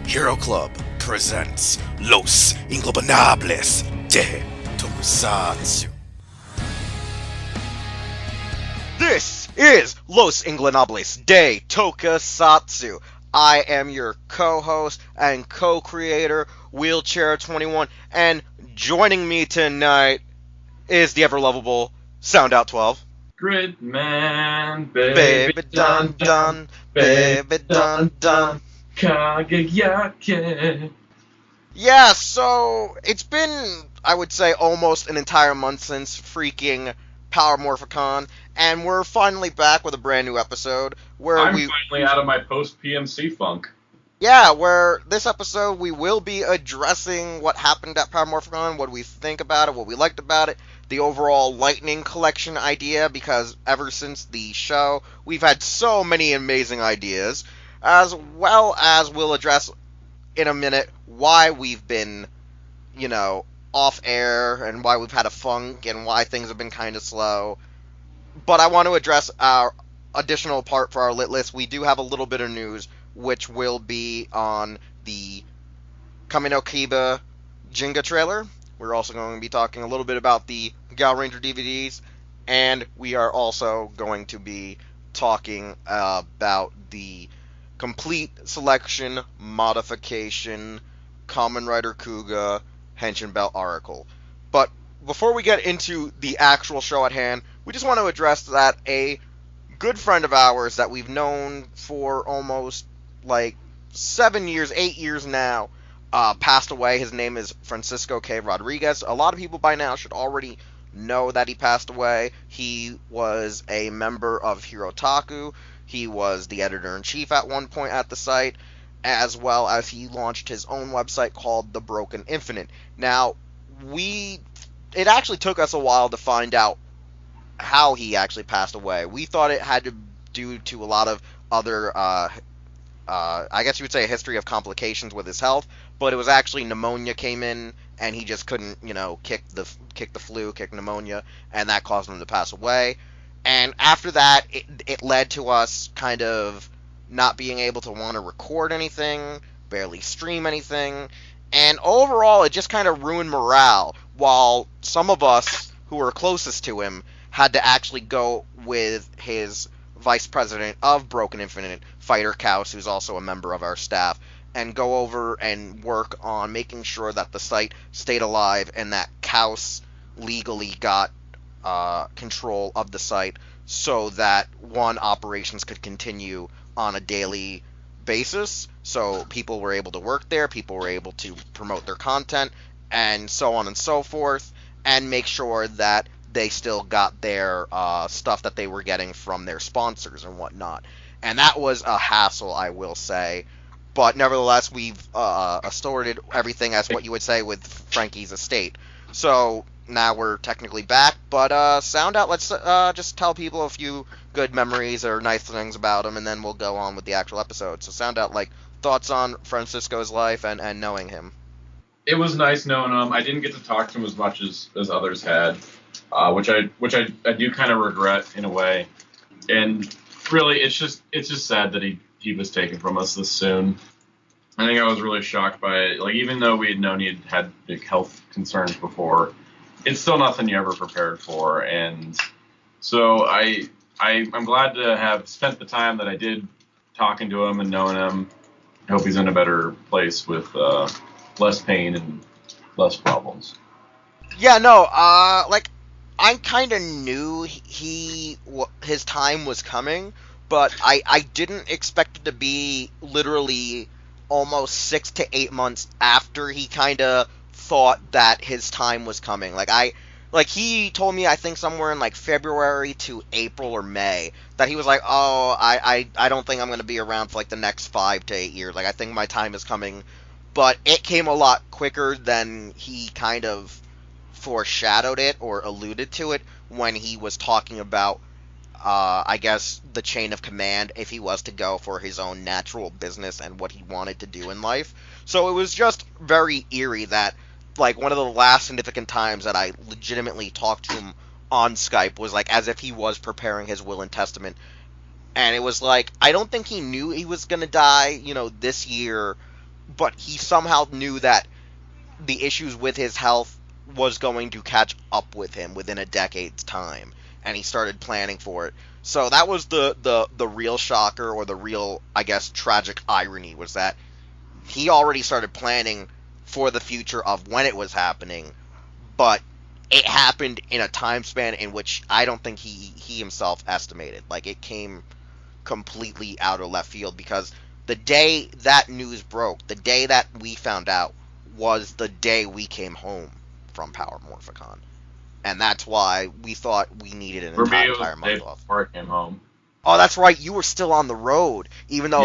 Hero Club presents Los Ingobernables de Tokusatsu. This is Los Ingobernables de Tokusatsu. I am your co-host and co-creator, Wheelchair21, and joining me tonight is the ever-lovable Soundout 12. Gridman, Baby dun dun, baby dun dun. Kagayake. Yeah, so it's been, I would say, almost an entire month since freaking Power Morphicon, and we're finally back with a brand new episode where I'm finally out of my post-PMC funk. Yeah, where this episode we will be addressing what happened at Power Morphicon, what we think about it, what we liked about it, the overall Lightning Collection idea, because ever since the show, we've had so many amazing ideas, as well as we'll address in a minute why we've been, off air, and why we've had a funk, and why things have been kind of slow. But I want to address our additional part for our lit list. We do have a little bit of news, which will be on the Kamen no Kiba Jinga trailer. We're also going to be talking a little bit about the Gal Ranger DVDs, and we are also going to be talking about the complete selection modification Kamen Rider Kuga Henshin Belt Oracle. But before we get into the actual show at hand, we just want to address that a good friend of ours that we've known for almost 7 years, 8 years now, passed away. His name is Francisco K. Rodriguez. A lot of people by now should already know that he passed away. He was a member of Hirotaku. He was the editor-in-chief at one point at the site, as well as he launched his own website called The Broken Infinite. Now, it actually took us a while to find out how he actually passed away. We thought it had to do to a lot of other, I guess you would say a history of complications with his health, but it was actually pneumonia came in, and he just couldn't, kick the flu, kick pneumonia, and that caused him to pass away. And after that, it led to us kind of not being able to want to record anything, barely stream anything, and overall it just kind of ruined morale, while some of us who were closest to him had to actually go with his vice president of Broken Infinite, Fighter Kaus, who's also a member of our staff, and go over and work on making sure that the site stayed alive and that Kaus legally got control of the site so that operations could continue on a daily basis, so people were able to work there, people were able to promote their content, and so on and so forth, and make sure that they still got their stuff that they were getting from their sponsors and whatnot. And that was a hassle, I will say. But nevertheless, we've stored everything as what you would say with Frankie's estate. So now we're technically back. But Soundout, let's just tell people a few good memories or nice things about him, and then we'll go on with the actual episode. So Soundout, thoughts on Francisco's life and knowing him. It was nice knowing him. I didn't get to talk to him as much as others had, which I do kind of regret in a way. And really, it's just sad that he was taken from us this soon. I think I was really shocked by it. Even though we had known he had big health concerns before, it's still nothing you ever prepared for. And so I'm glad to have spent the time that I did talking to him and knowing him. I hope he's in a better place with less pain and less problems. Yeah, no, I kind of knew his time was coming, but I didn't expect it to be literally almost 6 to 8 months after he kind of thought that his time was coming. He told me, I think somewhere in February to April or May, that he was like, oh, I don't think I'm going to be around for the next 5 to 8 years. I think my time is coming. But it came a lot quicker than he kind of foreshadowed it or alluded to it when he was talking about, I guess, the chain of command if he was to go for his own natural business and what he wanted to do in life. So it was just very eerie that, one of the last significant times that I legitimately talked to him on Skype was, as if he was preparing his will and testament. And it was I don't think he knew he was going to die, this year, but he somehow knew that the issues with his health was going to catch up with him within a decade's time, and he started planning for it. So that was the real shocker, or the real, I guess, tragic irony, was that he already started planning for the future of when it was happening, but it happened in a time span in which I don't think he himself estimated. Like, it came completely out of left field, because the day that news broke, the day that we found out, was the day we came home from Power Morphicon. And that's why we thought we needed an entire month off. Before I came home. Oh, that's right. You were still on the road, even though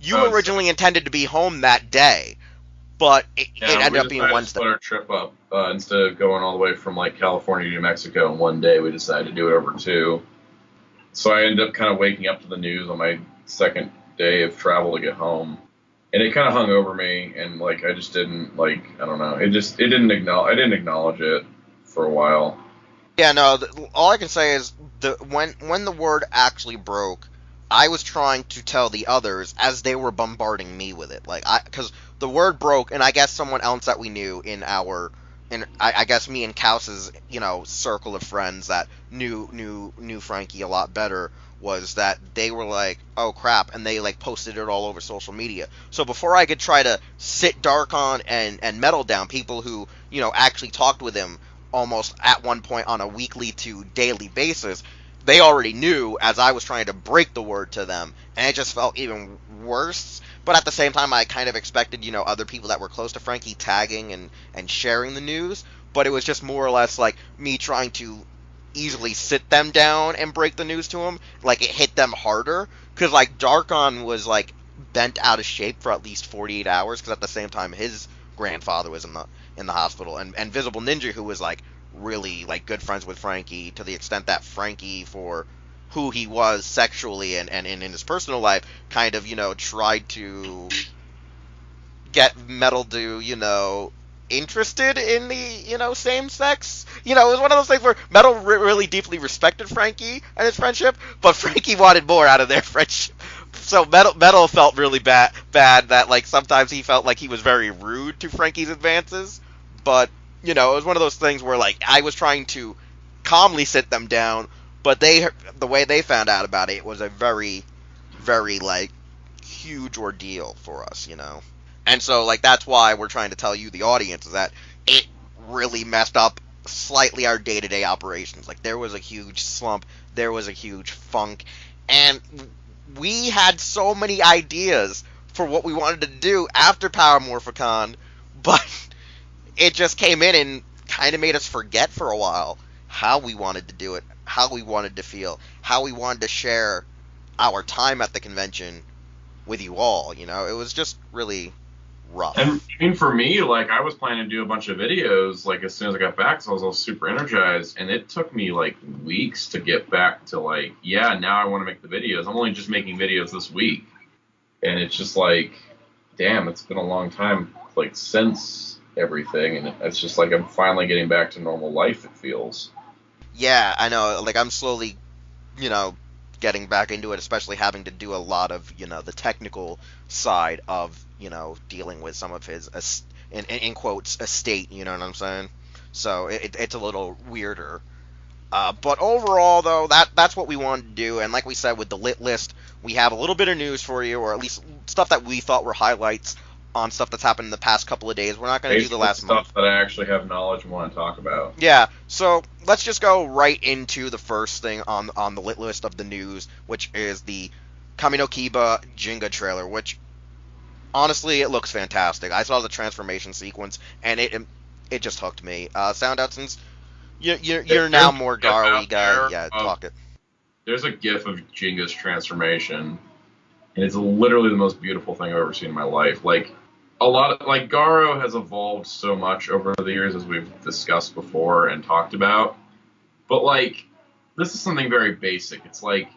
you originally intended to be home that day, but it ended up being Wednesday. We split our trip up. Instead of going all the way from like California to New Mexico in one day, we decided to do it over two. So I ended up kind of waking up to the news on my second day of travel to get home, and it kind of hung over me, and like I just didn't, like, I don't know, I didn't acknowledge it for a while. Yeah, no, all I can say is when the word actually broke, I was trying to tell the others as they were bombarding me with it. Like, because the word broke, and I guess someone else that we knew I guess me and Kaus's, circle of friends that knew Frankie a lot better, was that they were like, oh crap, and they like posted it all over social media. So before I could try to sit Darkon and Metal down, people who, actually talked with him almost at one point on a weekly to daily basis, they already knew as I was trying to break the word to them, and it just felt even worse. But at the same time, I kind of expected, other people that were close to Frankie tagging and sharing the news, but it was just more or less like me trying to easily sit them down and break the news to them. Like, it hit them harder, because like Darkon was like bent out of shape for at least 48 hours, because at the same time his grandfather was in the hospital, and Visible Ninja, who was like really like good friends with Frankie, to the extent that Frankie, for who he was sexually and in his personal life, kind of, tried to get Metal to, interested in the, same sex. It was one of those things where Metal really deeply respected Frankie and his friendship, but Frankie wanted more out of their friendship. So Metal felt really bad that, like, sometimes he felt like he was very rude to Frankie's advances, but, it was one of those things where, like, I was trying to calmly sit them down, but the way they found out about it was a very, very, like, huge ordeal for us, And so, like, that's why we're trying to tell you, the audience, is that it really messed up slightly our day-to-day operations. Like, there was a huge slump, there was a huge funk, and we had so many ideas for what we wanted to do after Power Morphicon, but it just came in and kind of made us forget for a while how we wanted to do it, how we wanted to feel, how we wanted to share our time at the convention with you all. It was just really rough. And I mean, for me, like, I was planning to do a bunch of videos, like, as soon as I got back, so I was all super energized, and it took me, like, weeks to get back to, like, yeah, now I want to make the videos. I'm only just making videos this week, and it's just like, damn, it's been a long time, like, since everything, and it's just like I'm finally getting back to normal life, it feels. Yeah, I know, like, I'm slowly, getting back into it, especially having to do a lot of, the technical side of, dealing with some of his, in quotes, estate, you know what I'm saying? So it's a little weirder. But overall, though, that's what we wanted to do, and like we said, with the lit list, we have a little bit of news for you, or at least stuff that we thought were highlights on stuff that's happened in the past couple of days. We're not going to do the last month. Stuff that I actually have knowledge and want to talk about. Yeah, so let's just go right into the first thing on the lit list of the news, which is the Kami no Kiba Jinga trailer, which, honestly, it looks fantastic. I saw the transformation sequence, and it just hooked me. Soundout, since you're now more Garo-y guy, yeah, talk it. There's a GIF of Jinga's transformation, and it's literally the most beautiful thing I've ever seen in my life. Like, Garo has evolved so much over the years, as we've discussed before and talked about. But, like, this is something very basic. It's like,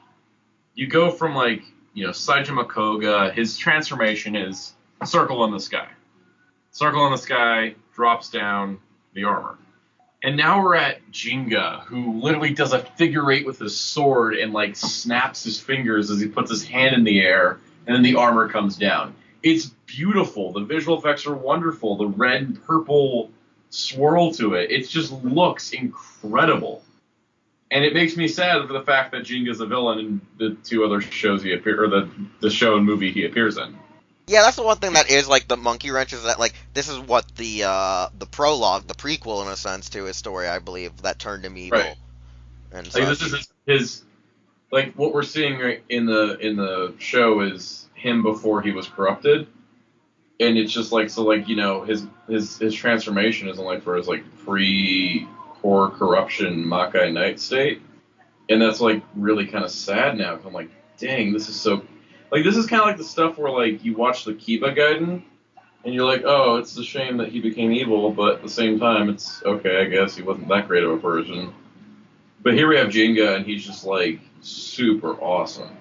you go from, like, Saijima Koga, his transformation is circle in the sky. Circle in the sky, drops down the armor. And now we're at Jinga, who literally does a figure eight with his sword and, like, snaps his fingers as he puts his hand in the air, and then the armor comes down. It's beautiful. The visual effects are wonderful. The red and purple swirl to it. It just looks incredible. And it makes me sad for the fact that Jinga's a villain in the two other shows he or the show and movie he appears in. Yeah, that's the one thing that is like the monkey wrench is that like this is what the prologue, the prequel in a sense to his story, I believe, that turned him evil. Right. And like this is his like what we're seeing right in the show is him before he was corrupted, and it's just like so like you know his transformation isn't like for his like pre-core corruption Makai Knight state, and that's like really kind of sad now. 'Cause I'm like, dang, this is so like this is kind of like the stuff where like you watch the Kiba Gaiden and you're like, oh, it's a shame that he became evil, but at the same time, it's okay. I guess he wasn't that great of a person. But here we have Jinga, and he's just like super awesome.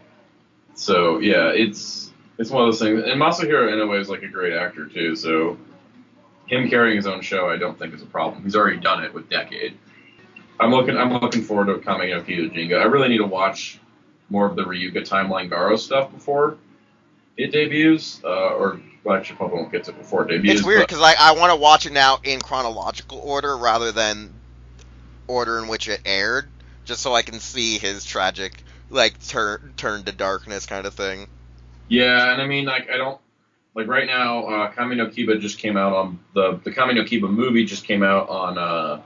So yeah, it's one of those things. And Masahiro Inoue is like a great actor too. So him carrying his own show, I don't think is a problem. He's already done it with Decade. I'm looking forward to Kame no Kido Jinga. I really need to watch more of the Ryuga Timeline Garo stuff before it debuts. Or well, actually, probably won't get to it before it debuts. It's weird because I want to watch it now in chronological order rather than order in which it aired, just so I can see his tragic, like, turn to darkness kind of thing. Yeah, and I mean, like, I don't, like, right now, Kame no Kiba just came out on, the Kame no Kiba movie just came out on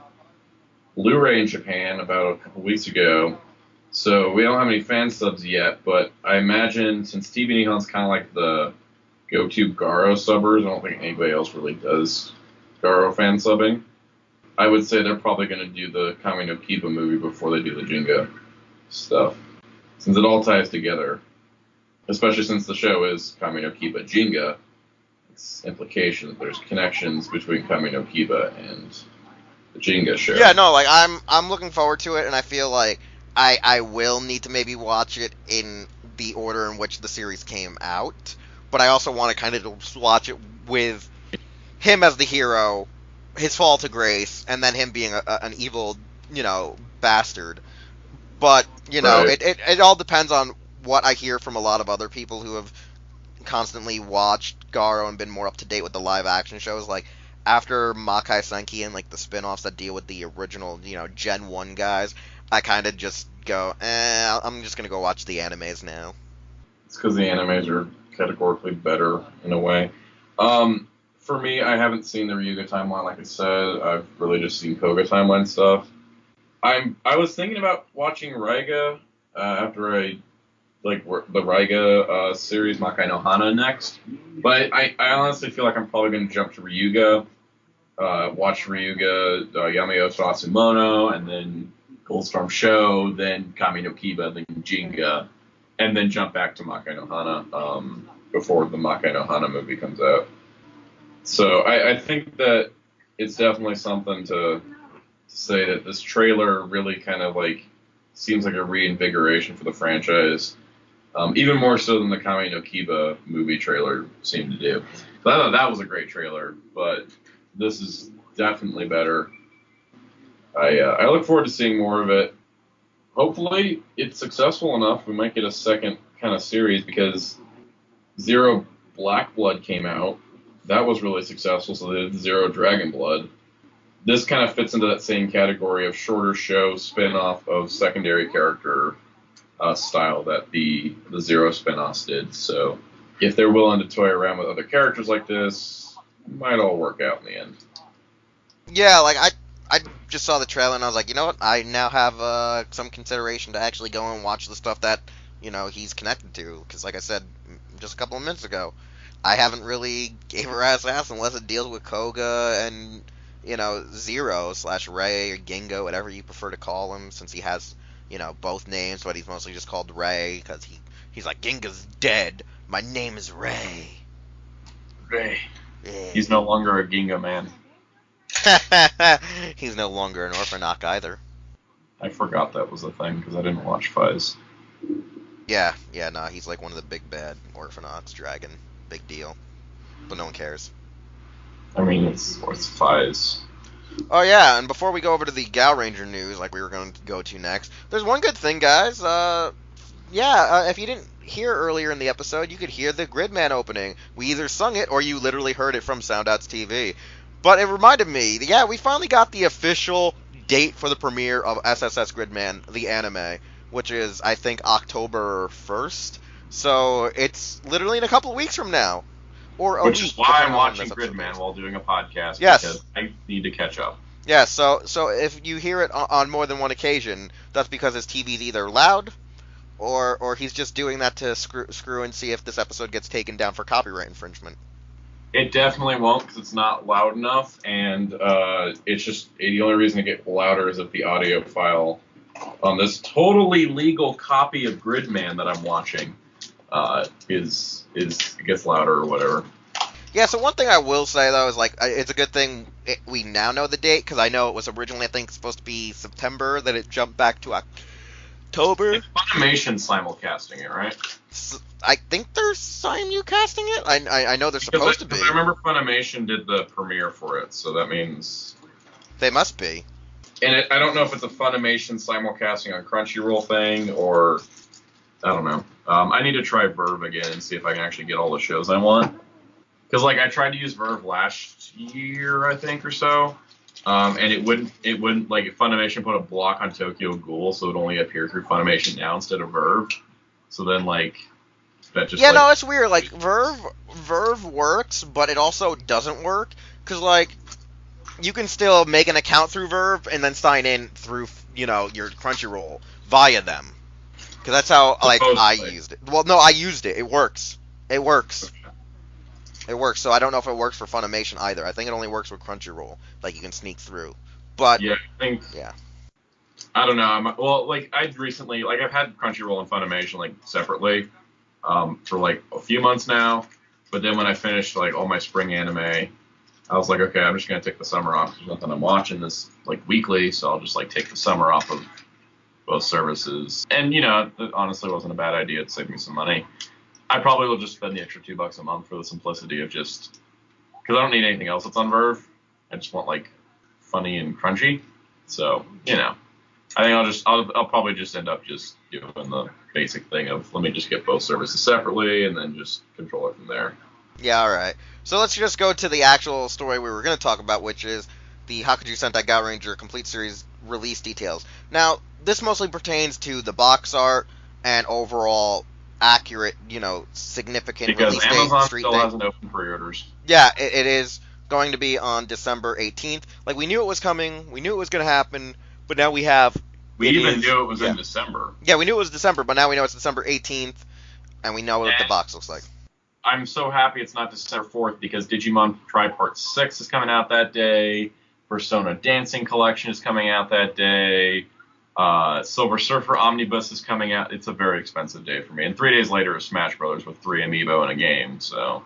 Blu-ray in Japan about a couple weeks ago, so we don't have any fan subs yet, but I imagine, since TV Nihon's kind of like the go-to Garo subbers, I don't think anybody else really does Garo fan subbing. I would say they're probably going to do the Kame no Kiba movie before they do the Jinga stuff, since it all ties together. Especially since the show is Kame no Kiba Jinga, it's implication that there's connections between Kame no Kiba and the Jinga show. Yeah, no, like I'm looking forward to it, and I feel like I will need to maybe watch it in the order in which the series came out, but I also want to kind of watch it with him as the hero, his fall to grace, and then him being an evil, bastard. But, Right. it all depends on what I hear from a lot of other people who have constantly watched Garo and been more up to date with the live action shows. Like, after Makai Senki and, like, the spin-offs that deal with the original, Gen 1 guys, I kind of just go, I'm just going to go watch the animes now. It's because the animes are categorically better in a way. For me, I haven't seen the Ryuga timeline, like I said. I've really just seen Koga timeline stuff. I was thinking about watching Raiga after I the Raiga series Makai no Hana next, but I honestly feel like I'm probably going to jump to Ryuga, watch Ryuga, Yamayoto Atsumono, and then Goldstorm Show, then Kame no Kiba, then Jinga, and then jump back to Makai no Hana before the Makai no Hana movie comes out. So I think that it's definitely something to say that this trailer really kind of like seems like a reinvigoration for the franchise, even more so than the Kame no Kiba movie trailer seemed to do. So I thought that was a great trailer, but this is definitely better. I look forward to seeing more of it. Hopefully it's successful enough we might get a second kind of series, because Zero Black Blood came out. That was really successful, so they did Zero Dragon Blood. This kind of fits into that same category of shorter show spin-off of secondary character style that the Zero spin-offs did. So if they're willing to toy around with other characters like this, it might all work out in the end. Yeah, like, I just saw the trailer and I was like, you know what, I now have some consideration to actually go and watch the stuff that, he's connected to. Because like I said just a couple of minutes ago, I haven't really gave her ass unless it deals with Koga and, Zero / Ray or Gingo, whatever you prefer to call him, since he has, both names, but he's mostly just called Ray, because he's like, Ginga's dead, my name is Ray. Ray. Yeah. He's no longer a Ginga man. He's no longer an Orphanoch either. I forgot that was a thing because I didn't watch Faiz. Yeah, no, he's like one of the big bad Orphanochs, dragon, big deal. But no one cares. I mean, it's Faiz. Oh yeah, and before we go over to the Gal Ranger news, like we were going to go to next, there's one good thing, guys. Yeah, if you didn't hear earlier in the episode, you could hear the Gridman opening. We either sung it or you literally heard it from Soundout's TV. But it reminded me, yeah, we finally got the official date for the premiere of SSS Gridman, the anime, which is, I think, October 1st. So it's literally in a couple of weeks from now. Or a Which week, is why depending I'm on when watching this episode Gridman goes. while doing a podcast, Yes. because I need to catch up. Yeah, so if you hear it on more than one occasion, that's because his TV's either loud, or he's just doing that to screw and see if this episode gets taken down for copyright infringement. It definitely won't, because it's not loud enough, and it's just the only reason to get louder is if the audio file on this totally legal copy of Gridman that I'm watching is it gets louder or whatever. Yeah, so one thing I will say, though, is, like, it's a good thing we now know the date, because I know it was originally, I think, supposed to be September, then it jumped back to October. It's Funimation simulcasting it, right? I think they're simulcasting it? I know they're supposed to be. I remember Funimation did the premiere for it, so that means... They must be. And I don't know if it's a Funimation simulcasting on Crunchyroll thing, or... I don't know. I need to try Verve again and see if I can actually get all the shows I want. Because, like, I tried to use Verve last year, I think, or so, and it wouldn't, like, Funimation put a block on Tokyo Ghoul, so it would only appear through Funimation now instead of Verve. So then, like, that just, Yeah, like, no, it's weird. Like, Verve works, but it also doesn't work, because, like, you can still make an account through Verve and then sign in through, your Crunchyroll via them. Because that's how, like, I used it. Well, no, I used it. It works. It works. It works, so I don't know if it works for Funimation either. I think it only works with Crunchyroll. Like, you can sneak through. But, yeah, I think... Yeah. I don't know. Well, like, I've recently... Like, I've had Crunchyroll and Funimation, like, separately for, like, a few months now. But then when I finished, like, all my spring anime, I was like, okay, I'm just going to take the summer off. There's nothing I'm watching this, like, weekly, so I'll just, like, take the summer off of both services. And, it honestly wasn't a bad idea to save me some money. I probably will just spend the extra $2 a month for the simplicity of just... Because I don't need anything else that's on Verve. I just want, like, funny and crunchy. So, I think I'll probably just end up just doing the basic thing of let me just get both services separately and then just control it from there. Yeah, alright. So let's just go to the actual story we were going to talk about, which is the Hakuju Sentai Gao Ranger Complete Series release details. Now, this mostly pertains to the box art and overall accurate, significant because release Amazon date, street still date. hasn't opened pre-orders. Yeah, it is going to be on December 18th. Like, we knew it was coming, we knew it was going to happen, but now we have... We even knew it was in December. Yeah, we knew it was December, but now we know it's December 18th, and we know what the box looks like. I'm so happy it's not December 4th, because Digimon Tri-Part 6 is coming out that day, Persona Dancing Collection is coming out that day, Silver Surfer Omnibus is coming out. It's a very expensive day for me. And 3 days later is Smash Brothers with 3 amiibo in a game, so...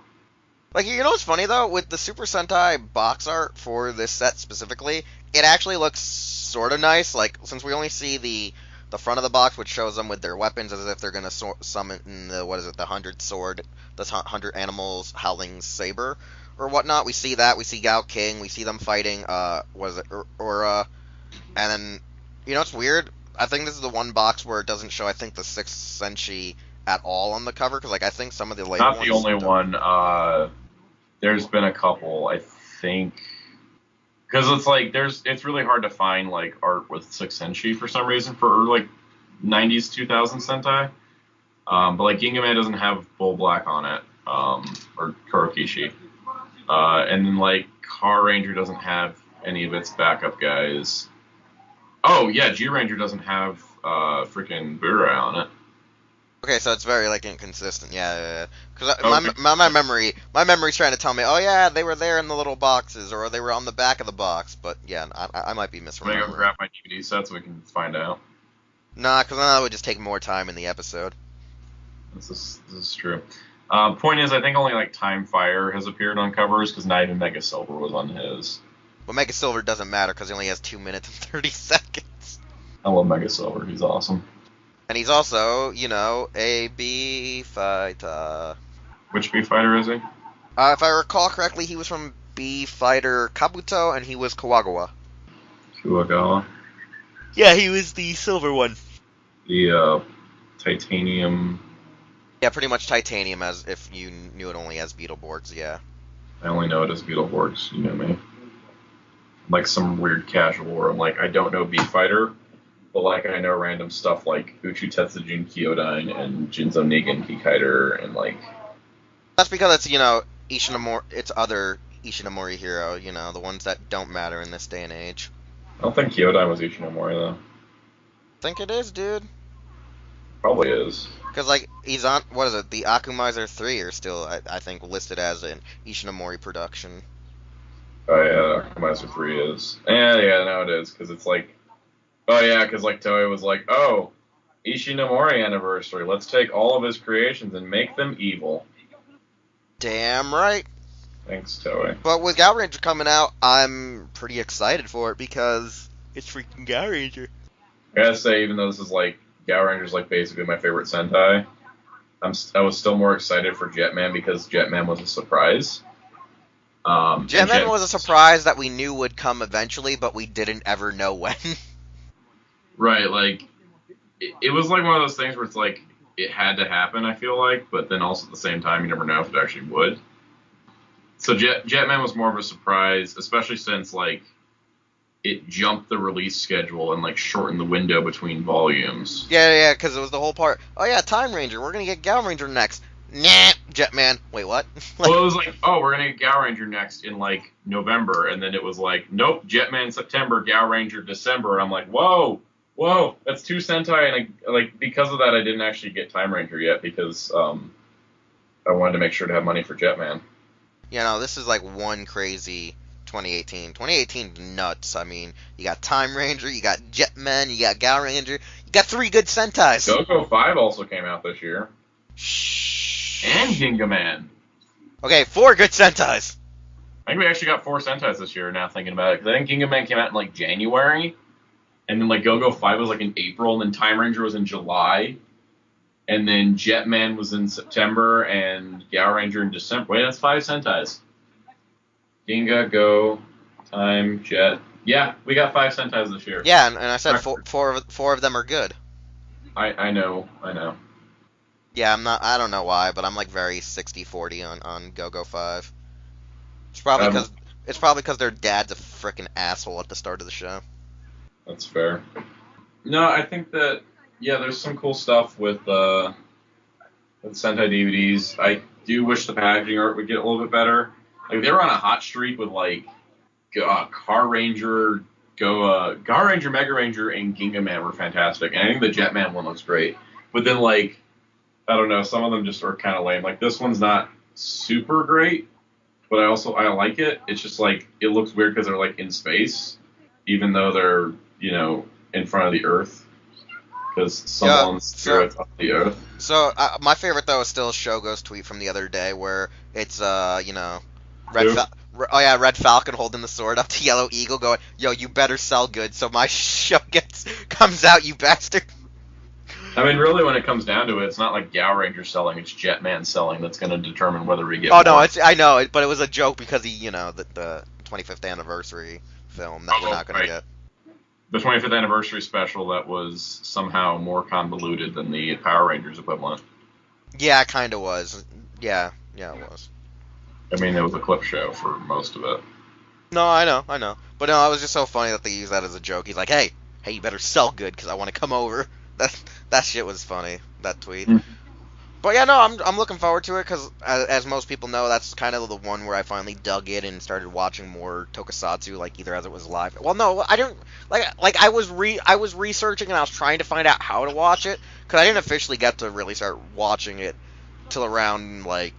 Like, what's funny, though? With the Super Sentai box art for this set specifically, it actually looks sort of nice. Like, since we only see the front of the box, which shows them with their weapons as if they're going to summon the 100 sword, the 100 animals howling saber, or whatnot. We see that. We see Gao King. We see them fighting, Aura. And then, it's weird? I think this is the one box where it doesn't show, I think, the 6th Senshi at all on the cover, because, like, I think some of the later ones... Not the only one. There's been a couple, I think... Because it's like, it's really hard to find, like, art with 6 Senshi for some reason for, like, 90s, 2000 Sentai. But, like, Gingamé doesn't have Bull Black on it, or Kurokishi. And then, like, Car Ranger doesn't have any of its backup guys. Oh, yeah, G-Ranger doesn't have freaking Burai on it. Okay, so it's very, like, inconsistent, yeah. Because my memory's trying to tell me, oh, yeah, they were there in the little boxes, or they were on the back of the box, but, yeah, I might be misremembering. I'm going to go grab my DVD set so we can find out. Nah, because then that would just take more time in the episode. This is true. Point is, I think only, like, Time Fire has appeared on covers, because not even Mega Silver was on his. But Mega Silver doesn't matter, because he only has 2 minutes and 30 seconds. I love Mega Silver, he's awesome. And he's also, a B fighter. Which B fighter is he? If I recall correctly, he was from B fighter Kabuto, and he was Kawagawa. Kuwagawa. Yeah, he was the silver one. The titanium. Yeah, pretty much titanium, as if you knew it only as Beetleborgs, yeah. I only know it as Beetleborgs, you know me. Like some weird casual where I'm like, I don't know Beat Fighter, but like I know random stuff like Uchu Tetsujin Kyodyne and Jinzo Negan Kikaider and like... That's because it's, it's other Ishinomori hero, the ones that don't matter in this day and age. I don't think Kyodyne was Ishinomori though. I think it is, dude. Probably is. Because, like, he's on, what is it, the Akumizer 3 are still, I think, listed as an Ishinomori production. Oh yeah, Akumizer 3 is. Yeah, no it is, because it's like... Oh yeah, because like Toei was like, oh, Ishinomori anniversary, let's take all of his creations and make them evil. Damn right. Thanks, Toei. But with Gao Ranger coming out, I'm pretty excited for it because it's freaking Gao Ranger. I gotta say, even though this is like, Gao Ranger's like basically my favorite Sentai, I was still more excited for Jetman because Jetman was a surprise. Jetman was a surprise that we knew would come eventually, but we didn't ever know when. Right, like, it was like one of those things where it's like, it had to happen, I feel like, but then also at the same time, you never know if it actually would. So Jetman was more of a surprise, especially since, like, it jumped the release schedule and, like, shortened the window between volumes. Yeah, because it was the whole part, oh yeah, Time Ranger, we're gonna get Gao Ranger next. Nah, Jetman. Wait, what? Well, it was like, oh, we're gonna get Gao Ranger next in, like, November, and then it was like, nope, Jetman September, Gao Ranger December, and I'm like, whoa, that's 2 Sentai, and like because of that, I didn't actually get Time Ranger yet because I wanted to make sure to have money for Jetman. This is like one crazy 2018. 2018 is nuts. I mean, you got Time Ranger, you got Jetman, you got Gao Ranger, you got 3 good Sentais. Go-Go 5 also came out this year. Shh. And Gingaman. Okay, 4 good Sentais. I think we actually got 4 Sentais this year, now thinking about it, because I think Gingaman came out in, like, January, and then, like, Go-Go 5 was, like, in April, and then Time Ranger was in July, and then Jetman was in September, and Gao Ranger in December. Wait, that's 5 Sentais. Ginga, Go, Time, Jet. Yeah, we got 5 Sentais this year. Yeah, and I said four of them are good. I know. Yeah, I don't know why, but I'm like very 60-40 on Go-Go 5. It's probably because their dad's a frickin' asshole at the start of the show. That's fair. No, I think that, yeah, there's some cool stuff with Sentai DVDs. I do wish the packaging art would get a little bit better. Like, they were on a hot streak with, like, Car Ranger, Gar Ranger, Mega Ranger, and Gingaman were fantastic. And I think the Jetman one looks great. But then, like, I don't know, some of them just are kind of lame. Like, this one's not super great, but I like it. It's just, like, it looks weird because they're, like, in space, even though they're, in front of the Earth. Because someone's spirit's on the Earth. So, my favorite, though, is still Shogo's tweet from the other day, where it's, Red Falcon holding the sword up to Yellow Eagle going, yo, you better sell good so my show comes out, you bastard. I mean, really, when it comes down to it, it's not like Gao Ranger selling, it's Jetman selling that's going to determine whether we get more. No, I know, but it was a joke because the 25th anniversary film that we're not going to get. The 25th anniversary special that was somehow more convoluted than the Power Rangers equivalent. Yeah, it kind of was. Yeah, it was. I mean, it was a clip show for most of it. No, I know. But no, it was just so funny that they used that as a joke. He's like, hey, you better sell good because I want to come over. That shit was funny, that tweet. Mm-hmm. But yeah, no, I'm looking forward to it because, as most people know, that's kind of the one where I finally dug in and started watching more Tokusatsu, like either as it was live. Well, no, I didn't like I was researching and I was trying to find out how to watch it because I didn't officially get to really start watching it till around like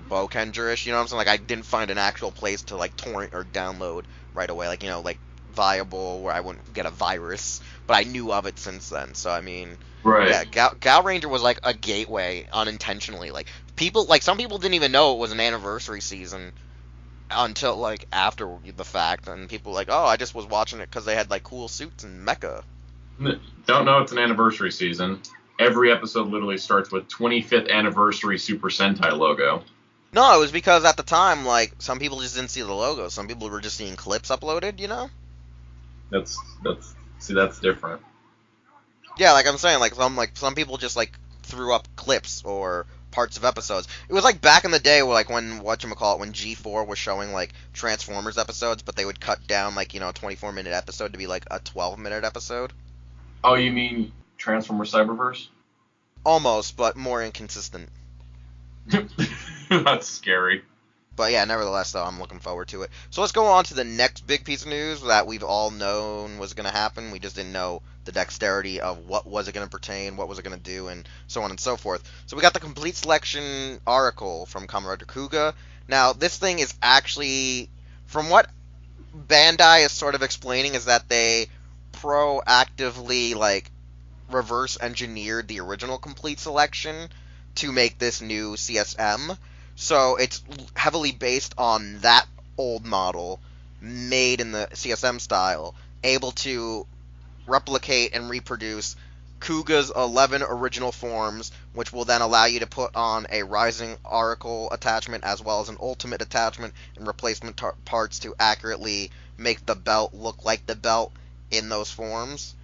Bokender-ish. You know what I'm saying? Like I didn't find an actual place to like torrent or download right away, like viable where I wouldn't get a virus. But I knew of it since then, so I mean. Right. Yeah, Gao Ranger was like a gateway unintentionally. Like some people didn't even know it was an anniversary season until like after the fact, and people were like, oh, I just was watching it because they had like cool suits and mecha. Don't know it's an anniversary season. Every episode literally starts with 25th anniversary Super Sentai logo. No, it was because at the time, like some people just didn't see the logo. Some people were just seeing clips uploaded. That's different. Yeah, like I'm saying, like some people just like threw up clips or parts of episodes. It was like back in the day, like when when G4 was showing like Transformers episodes, but they would cut down like a 24-minute episode to be like a 12-minute episode. Oh, you mean Transformers Cyberverse? Almost, but more inconsistent. That's scary. But yeah, nevertheless, though, I'm looking forward to it. So let's go on to the next big piece of news that we've all known was going to happen. We just didn't know the dexterity of what was it going to pertain, what was it going to do, and so on and so forth. So we got the complete selection article from Kamen Rider Kuga. Now, this thing is actually, from what Bandai is sort of explaining, is that they proactively, like, reverse engineered the original complete selection to make this new CSM. So it's heavily based on that old model, made in the CSM style, able to replicate and reproduce Kuga's 11 original forms, which will then allow you to put on a Rising Oracle attachment as well as an Ultimate attachment and replacement parts to accurately make the belt look like the belt in those forms.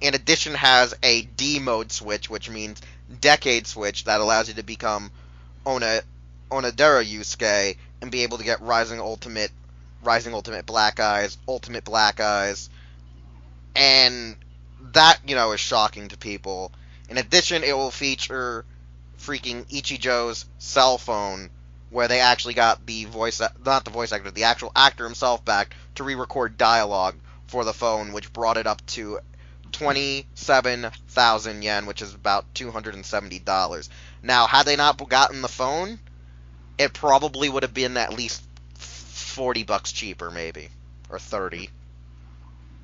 In addition, has a D-mode switch, which means Decade switch, that allows you to become Onodera Yusuke and be able to get Rising Ultimate Black Eyes, Ultimate Black Eyes, and that, is shocking to people. In addition, it will feature freaking Ichijo's cell phone, where they actually got the the actual actor himself back to re-record dialogue for the phone, which brought it up to 27,000 yen, which is about $270. Now, had they not gotten the phone, it probably would have been at least $40 cheaper, maybe, or 30.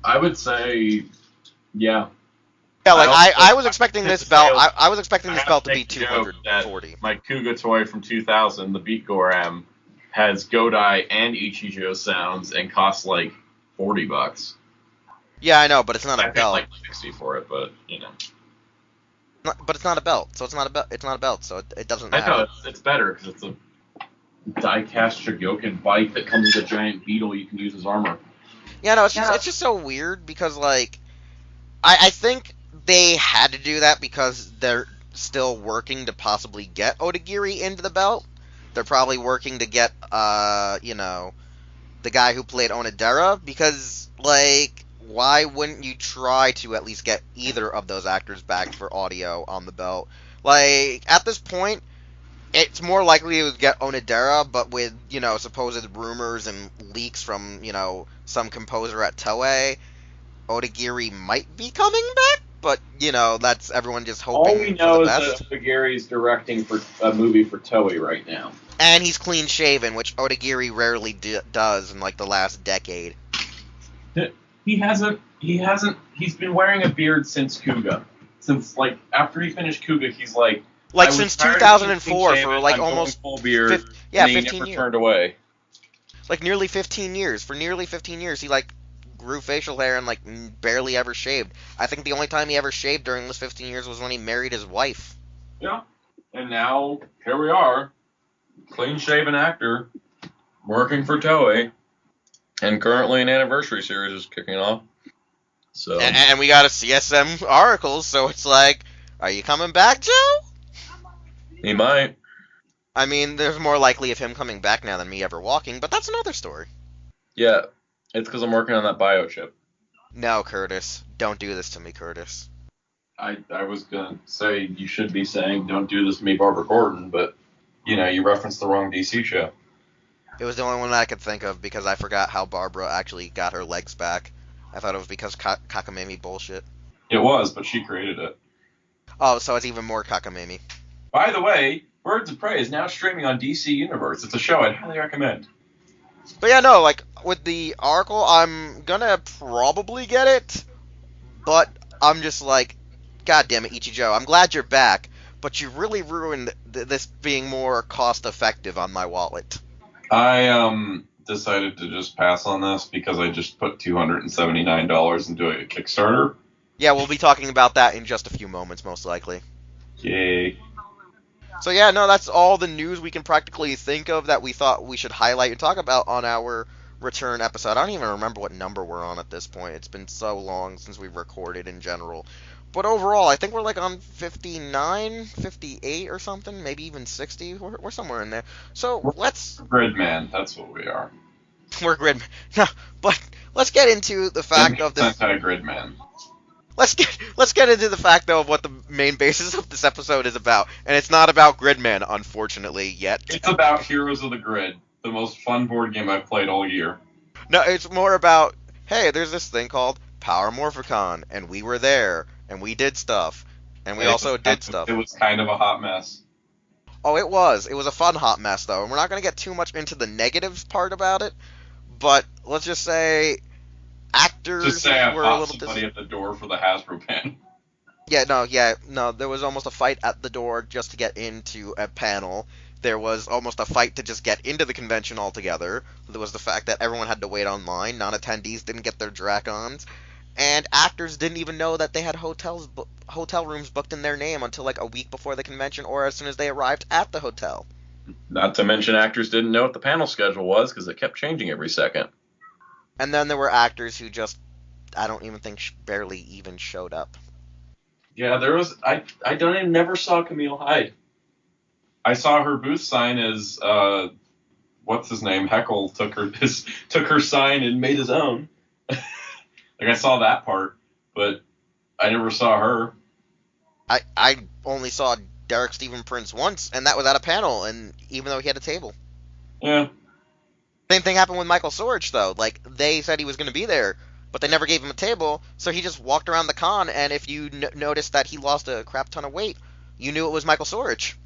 I would say, yeah. Yeah, like I was expecting this belt. I was expecting this belt to be 240. My Kuga toy from 2000, the Beat Goram, has Godai and Ichijo sounds and costs like $40. Yeah, I know, but it's not a I paid belt. like $60 for it, but But it's not a belt, so it's not a belt. It's not a belt, so it doesn't I matter. know it's better because it's a die-cast Shogyokin bike that comes with a giant beetle you can use as armor. Yeah, no, it's just so weird because like I think they had to do that because they're still working to possibly get Odagiri into the belt. They're probably working to get the guy who played Onodera, because like why wouldn't you try to at least get either of those actors back for audio on the belt? Like, at this point, it's more likely to get Onodera, but with, supposed rumors and leaks from, some composer at Toei, Odagiri might be coming back, but, that's everyone just hoping All we know for is the best. that Odagiri's directing for a movie for Toei right now. And he's clean-shaven, which Odagiri rarely does in, like, the last decade. He's been wearing a beard since Kuga. Since, like, after he finished Kuga, he's like... Like, since 2004, for, like, almost... full beard, 15 he never years. turned away. Like, nearly 15 years. For nearly 15 years, he, like, grew facial hair and, like, barely ever shaved. I think the only time he ever shaved during those 15 years was when he married his wife. Yeah. And now, here we are. Clean-shaven actor, working for Toei. And currently an anniversary series is kicking off. So And we got a CSM article, so it's like, are you coming back, Joe? he might. I mean, there's more likely of him coming back now than me ever walking, but that's another story. Yeah, it's because I'm working on that biochip. No, Curtis. Don't do this to me, Curtis. I was going to say you should be saying don't do this to me, Barbara Gordon, but, you referenced the wrong DC show. It was the only one that I could think of because I forgot how Barbara actually got her legs back. I thought it was because Kakamemi bullshit. It was, but she created it. Oh, so it's even more Kakamemi. By the way, Birds of Prey is now streaming on DC Universe. It's a show I'd highly recommend. But yeah, no, like, with the article, I'm gonna probably get it, but I'm just like, God damn it, Ichijo, I'm glad you're back, but you really ruined this being more cost-effective on my wallet. I decided to just pass on this because I just put $279 into a Kickstarter. Yeah, we'll be talking about that in just a few moments, most likely. Yay. So yeah, no, that's all the news we can practically think of that we thought we should highlight and talk about on our return episode. I don't even remember what number we're on at this point. It's been so long since we've recorded in general. But overall, I think we're like on 59, 58 or something, maybe even 60. We're somewhere in there. So We're let's Gridman, that's what we are. we're grid. No, but let's get into the fact of this. Sentai Gridman. Let's get into the fact though of what the main basis of this episode is about, and it's not about Gridman, unfortunately, yet. It's about Heroes of the Grid, the most fun board game I've played all year. No, it's more about, hey, there's this thing called Power Morphicon, and we were there, and we did stuff, and we also did stuff. It was kind of a hot mess. Oh, it was. It was a fun hot mess, though, and we're not going to get too much into the negative part about it, but let's just say actors Just say I were a fought little somebody at the door for the Hasbro pen. Yeah, there was almost a fight at the door just to get into a panel. There was almost a fight to just get into the convention altogether. There was the fact that everyone had to wait online. Non-attendees didn't get their Dracons. And actors didn't even know that they had hotel rooms booked in their name until like a week before the convention or as soon as they arrived at the hotel. Not to mention actors didn't know what the panel schedule was because it kept changing every second. And then there were actors who just, I don't even think, barely even showed up. Yeah, there was. I never saw Camille Hyde. I saw her booth sign as what's his name? Heckle took her sign and made his own. Like I saw that part, but I never saw her. I only saw Derek Stephen Prince once, and that was at a panel, and even though he had a table. Yeah. Same thing happened with Michael Sorge, though. Like, they said he was going to be there, but they never gave him a table, so he just walked around the con, and if you noticed that he lost a crap ton of weight, you knew it was Michael Sorge.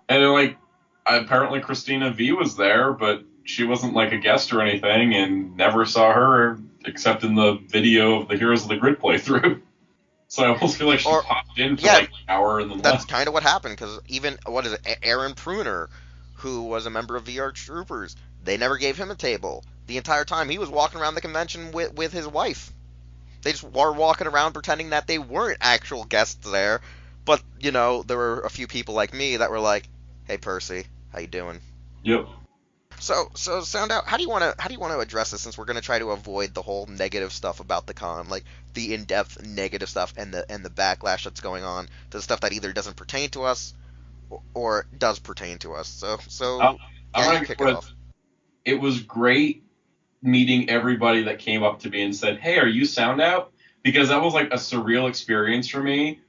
And then, like, apparently Christina V was there, but she wasn't, like, a guest or anything, and never saw her except in the video of the Heroes of the Grid playthrough. So I almost feel like she popped in for, like, an hour and then left. That's kind of what happened, because even, Aaron Pruner, who was a member of VR Troopers, they never gave him a table. The entire time he was walking around the convention with his wife. They just were walking around pretending that they weren't actual guests there. But, you know, there were a few people like me that were like, "Hey Percy, how you doing?" Yep. So Soundout, how do you want to address this, since we're going to try to avoid the whole negative stuff about the con, like the in-depth negative stuff and the backlash that's going on to the stuff that either doesn't pertain to us or does pertain to us. So I'm kick gonna it off. It was great meeting everybody that came up to me and said, "Hey, are you Soundout?" Because that was like a surreal experience for me.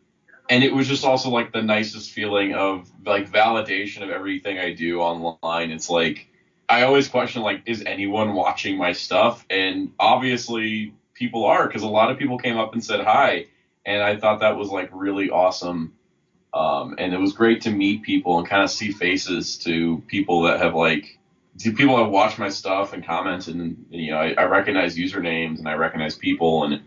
And it was just also like the nicest feeling of like validation of everything I do online. It's like, I always question, like, is anyone watching my stuff? And obviously people are, because a lot of people came up and said hi. And I thought that was like really awesome. And it was great to meet people and kind of see faces to people that have people have watched my stuff and commented, and you know, I recognize usernames and I recognize people, and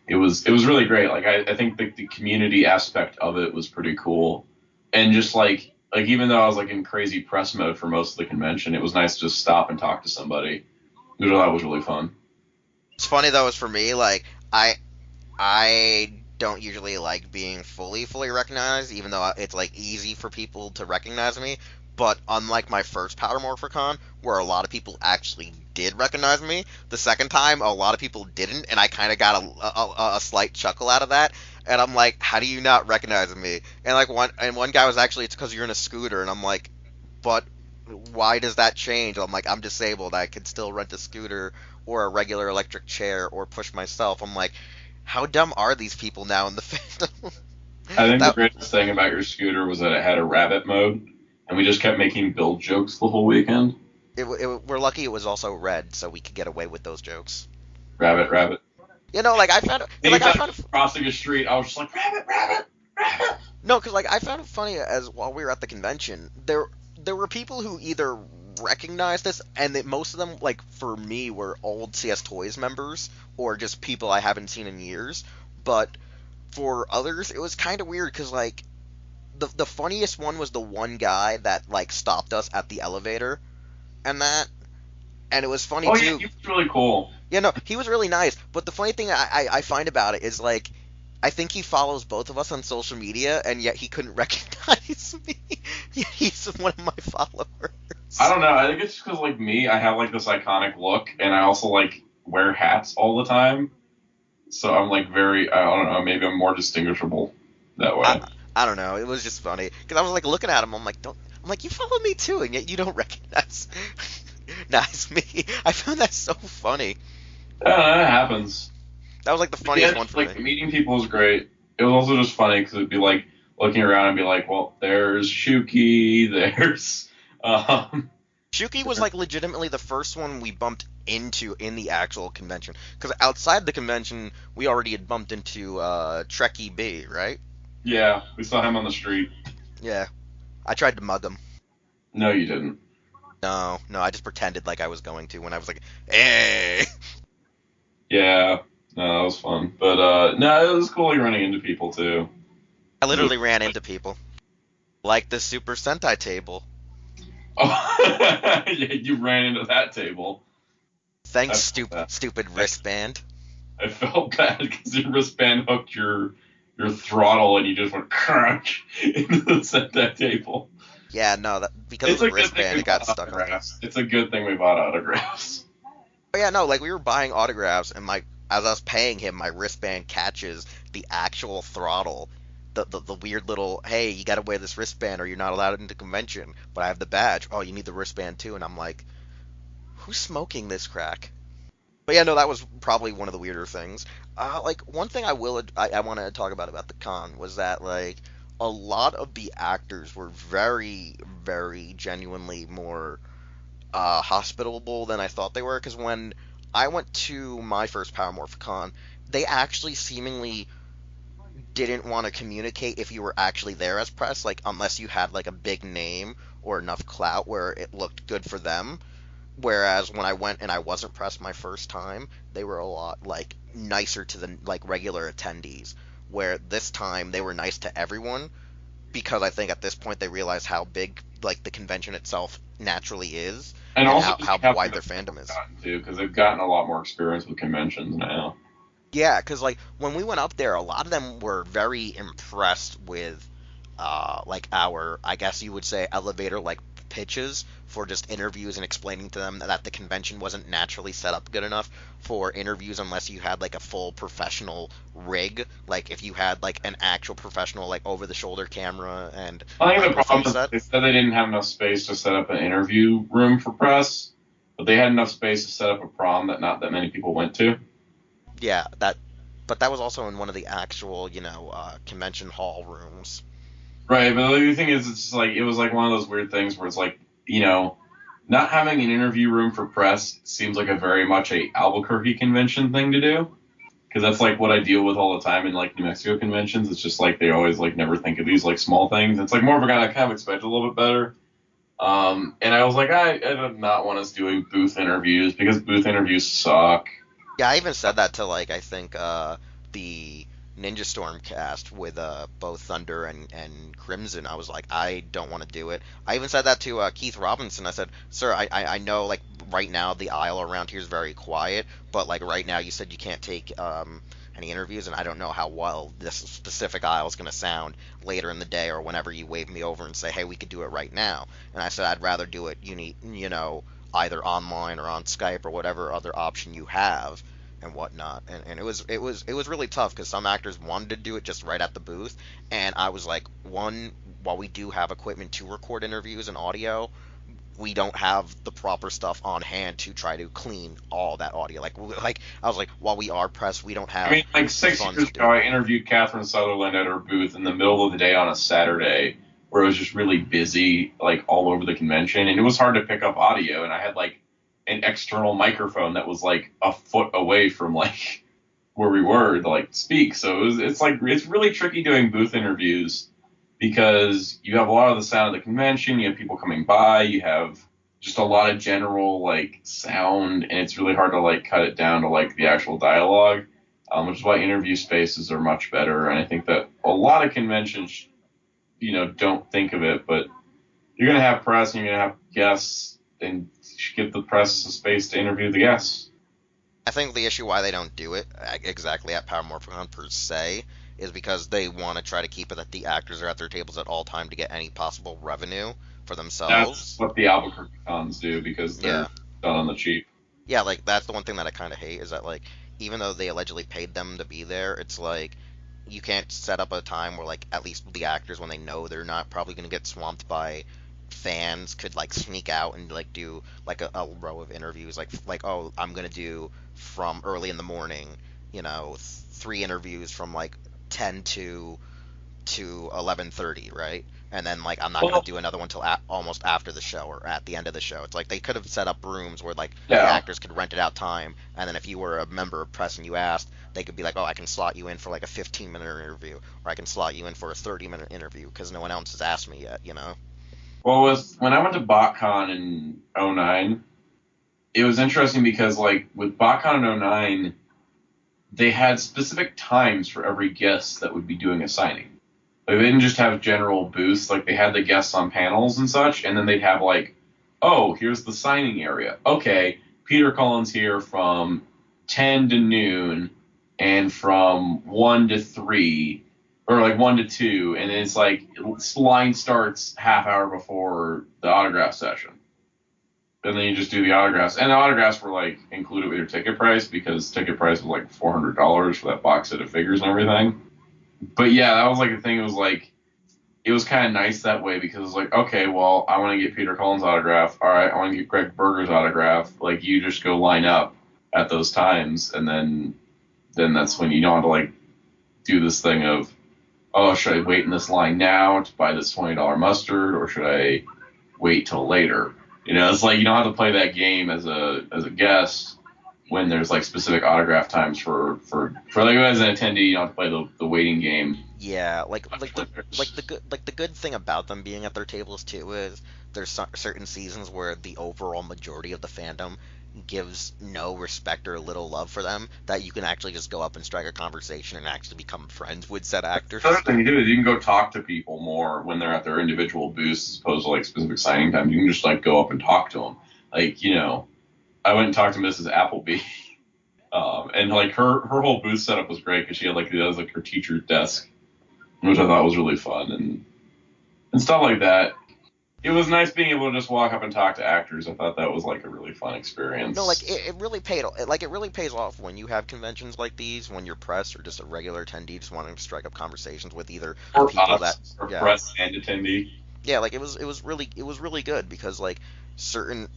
it was really great. Like I think the community aspect of it was pretty cool, and just like even though I was like in crazy press mode for most of the convention, it was nice to just stop and talk to somebody. That was really fun. It's funny though, is for me, like I don't usually like being fully recognized, even though it's like easy for people to recognize me. But unlike my first Power Morphicon, where a lot of people actually did recognize me, the second time a lot of people didn't, and I kind of got a slight chuckle out of that. And I'm like, how do you not recognize me? And like one guy was actually, it's because you're in a scooter, and I'm like, but why does that change? I'm like, I'm disabled. I can still rent a scooter or a regular electric chair or push myself. I'm like, how dumb are these people now in the fandom? I think the greatest thing about your scooter was that it had a rabbit mode. And we just kept making build jokes the whole weekend. We're lucky it was also red, so we could get away with those jokes. Rabbit. You know, like I found crossing a street, I was just like, rabbit. No, because like I found it funny as while we were at the convention, there were people who either recognized this, and most of them, like for me, were old CS Toys members or just people I haven't seen in years. But for others, it was kind of weird because like. The funniest one was the one guy that like stopped us at the elevator, and it was funny too. Oh yeah, he was really cool. Yeah, no, he was really nice. But the funny thing I find about it is like, I think he follows both of us on social media, and yet he couldn't recognize me. He's one of my followers. I don't know. I think it's just because like me, I have like this iconic look, and I also like wear hats all the time. So I'm like I don't know, maybe I'm more distinguishable. that way. I don't know. It was just funny because I was like looking at him. I'm like, you follow me too, and yet you don't recognize me. I found that so funny. That happens. That was like the funniest one for like, me. Meeting people was great. It was also just funny because it'd be like looking around and be like, well, there's Shuki, there's Shuki was like legitimately the first one we bumped into in the actual convention. Because outside the convention, we already had bumped into Trekkie B, right? Yeah, we saw him on the street. Yeah. I tried to mug him. No, you didn't. No, I just pretended like I was going to when I was like, hey! Yeah, no, that was fun. But, no, it was cool running into people, too. I literally ran into people. Like the Super Sentai table. Oh, yeah, you ran into that table. Thanks, stupid wristband. I felt bad because your wristband hooked your throttle and you just went crunch into the Sentai table. Yeah, no, because of the wristband, it got stuck on. It's a good thing we bought autographs. But yeah, no, like we were buying autographs, and as I was paying him, my wristband catches the actual throttle. The weird little, hey, you gotta wear this wristband or you're not allowed into convention. But I have the badge. Oh, you need the wristband too. And I'm like, who's smoking this crack? But yeah, no, that was probably one of the weirder things. Like one thing I want to talk about the con was that like a lot of the actors were very, very genuinely more hospitable than I thought they were. Because when I went to my first Power Morphicon, they actually seemingly didn't want to communicate if you were actually there as press, like unless you had like a big name or enough clout where it looked good for them. Whereas when I went and I wasn't pressed my first time, they were a lot like nicer to the like regular attendees. Where this time they were nice to everyone because I think at this point they realized how big like the convention itself naturally is and also how wide their fandom is. Too, because they've gotten a lot more experience with conventions now. Yeah, because like when we went up there, a lot of them were very impressed with, like our, I guess you would say, elevator like pitches for just interviews and explaining to them that the convention wasn't naturally set up good enough for interviews unless you had like a full professional rig, like if you had like an actual professional like over the shoulder camera and. I think the problem is they said they didn't have enough space to set up an interview room for press, but they had enough space to set up a prom that not that many people went to. Yeah, but that was also in one of the actual, convention hall rooms. Right, but the thing is, it's just like, it was like one of those weird things where it's like, not having an interview room for press seems like a very much a Albuquerque convention thing to do. Because that's like what I deal with all the time in like New Mexico conventions. It's just like they always like never think of these like small things. It's like more of a guy I kind of expect a little bit better. And I was like, I did not want us doing booth interviews because booth interviews suck. Yeah, I even said that to, like, I think, the Ninja Storm cast with both Thunder and Crimson. I was like, I don't want to do it. I even said that to Keith Robinson. I said, sir, I know, like, right now the aisle around here is very quiet, but, like, right now you said you can't take any interviews, and I don't know how well this specific aisle is going to sound later in the day or whenever you wave me over and say, hey, we could do it right now. And I said, I'd rather do it, either online or on Skype or whatever other option you have and whatnot. And it was really tough because some actors wanted to do it just right at the booth, and I was like, while we do have equipment to record interviews and audio, we don't have the proper stuff on hand to try to clean all that audio. Like I was like, while we are pressed, we don't have. I mean, like 6 years ago, I interviewed Catherine Sutherland at her booth in the middle of the day on a Saturday, where it was just really busy, like, all over the convention, and it was hard to pick up audio, and I had, like, an external microphone that was, like, a foot away from, like, where we were to, like, speak, so it's really tricky doing booth interviews, because you have a lot of the sound of the convention, you have people coming by, you have just a lot of general, like, sound, and it's really hard to, like, cut it down to, like, the actual dialogue, which is why interview spaces are much better, and I think that a lot of conventions don't think of it, but you're going to have press and you're going to have guests, and you should give the press a space to interview the guests. I think the issue why they don't do it exactly at Power Morphicon per se is because they want to try to keep it that the actors are at their tables at all time to get any possible revenue for themselves. That's what the Albuquerque cons do because they're done on the cheap. Yeah, like that's the one thing that I kind of hate is that like even though they allegedly paid them to be there, it's like you can't set up a time where like at least the actors, when they know they're not probably going to get swamped by fans, could like sneak out and like do like a row of interviews, like oh, I'm going to do from early in the morning, 3 interviews from like 10 to 11:30, right? And then like I'm not going Well, to do another one till almost after the show or at the end of the show. It's like they could have set up rooms where like the yeah. actors could rent it out time, and then if you were a member of press and you asked, they could be like, oh, I can slot you in for like a 15-minute interview, or I can slot you in for a 30-minute interview because no one else has asked me yet. Well, when I went to BotCon in '09, it was interesting because like with BotCon in '09, they had specific times for every guest that would be doing a signing. Like, they didn't just have general booths. Like, they had the guests on panels and such, and then they'd have, like, oh, here's the signing area. Okay, Peter Cullen's here from 10 to noon and from 1 to 3, or, like, 1 to 2, and it's, like, line starts half hour before the autograph session. And then you just do the autographs. And the autographs were, like, included with your ticket price, because ticket price was, like, $400 for that box set of figures and everything. But yeah, that was like a thing. It was kind of nice that way because it was like, okay, well, I want to get Peter Cullen's autograph. All right, I want to get Greg Berger's autograph. Like, you just go line up at those times, and then that's when you don't have to like do this thing of, oh, should I wait in this line now to buy this $20 mustard, or should I wait till later? It's like you don't have to play that game as a guest when there's like specific autograph times for like as an attendee, you don't have to play the waiting game. Yeah, the good thing about them being at their tables too is there's certain seasons where the overall majority of the fandom gives no respect or little love for them, that you can actually just go up and strike a conversation and actually become friends with said actors. The other thing you do is you can go talk to people more when they're at their individual booths as opposed to like specific signing times. You can just like go up and talk to them. Like, I went and talked to Mrs. Appleby, and like her whole booth setup was great because she had like her teacher's desk, which I thought was really fun and stuff like that. It was nice being able to just walk up and talk to actors. I thought that was like a really fun experience. No, like it really it really pays off when you have conventions like these, when you're press or just a regular attendee just wanting to strike up conversations with either or people press and attendee. Yeah, like it was really good because like certain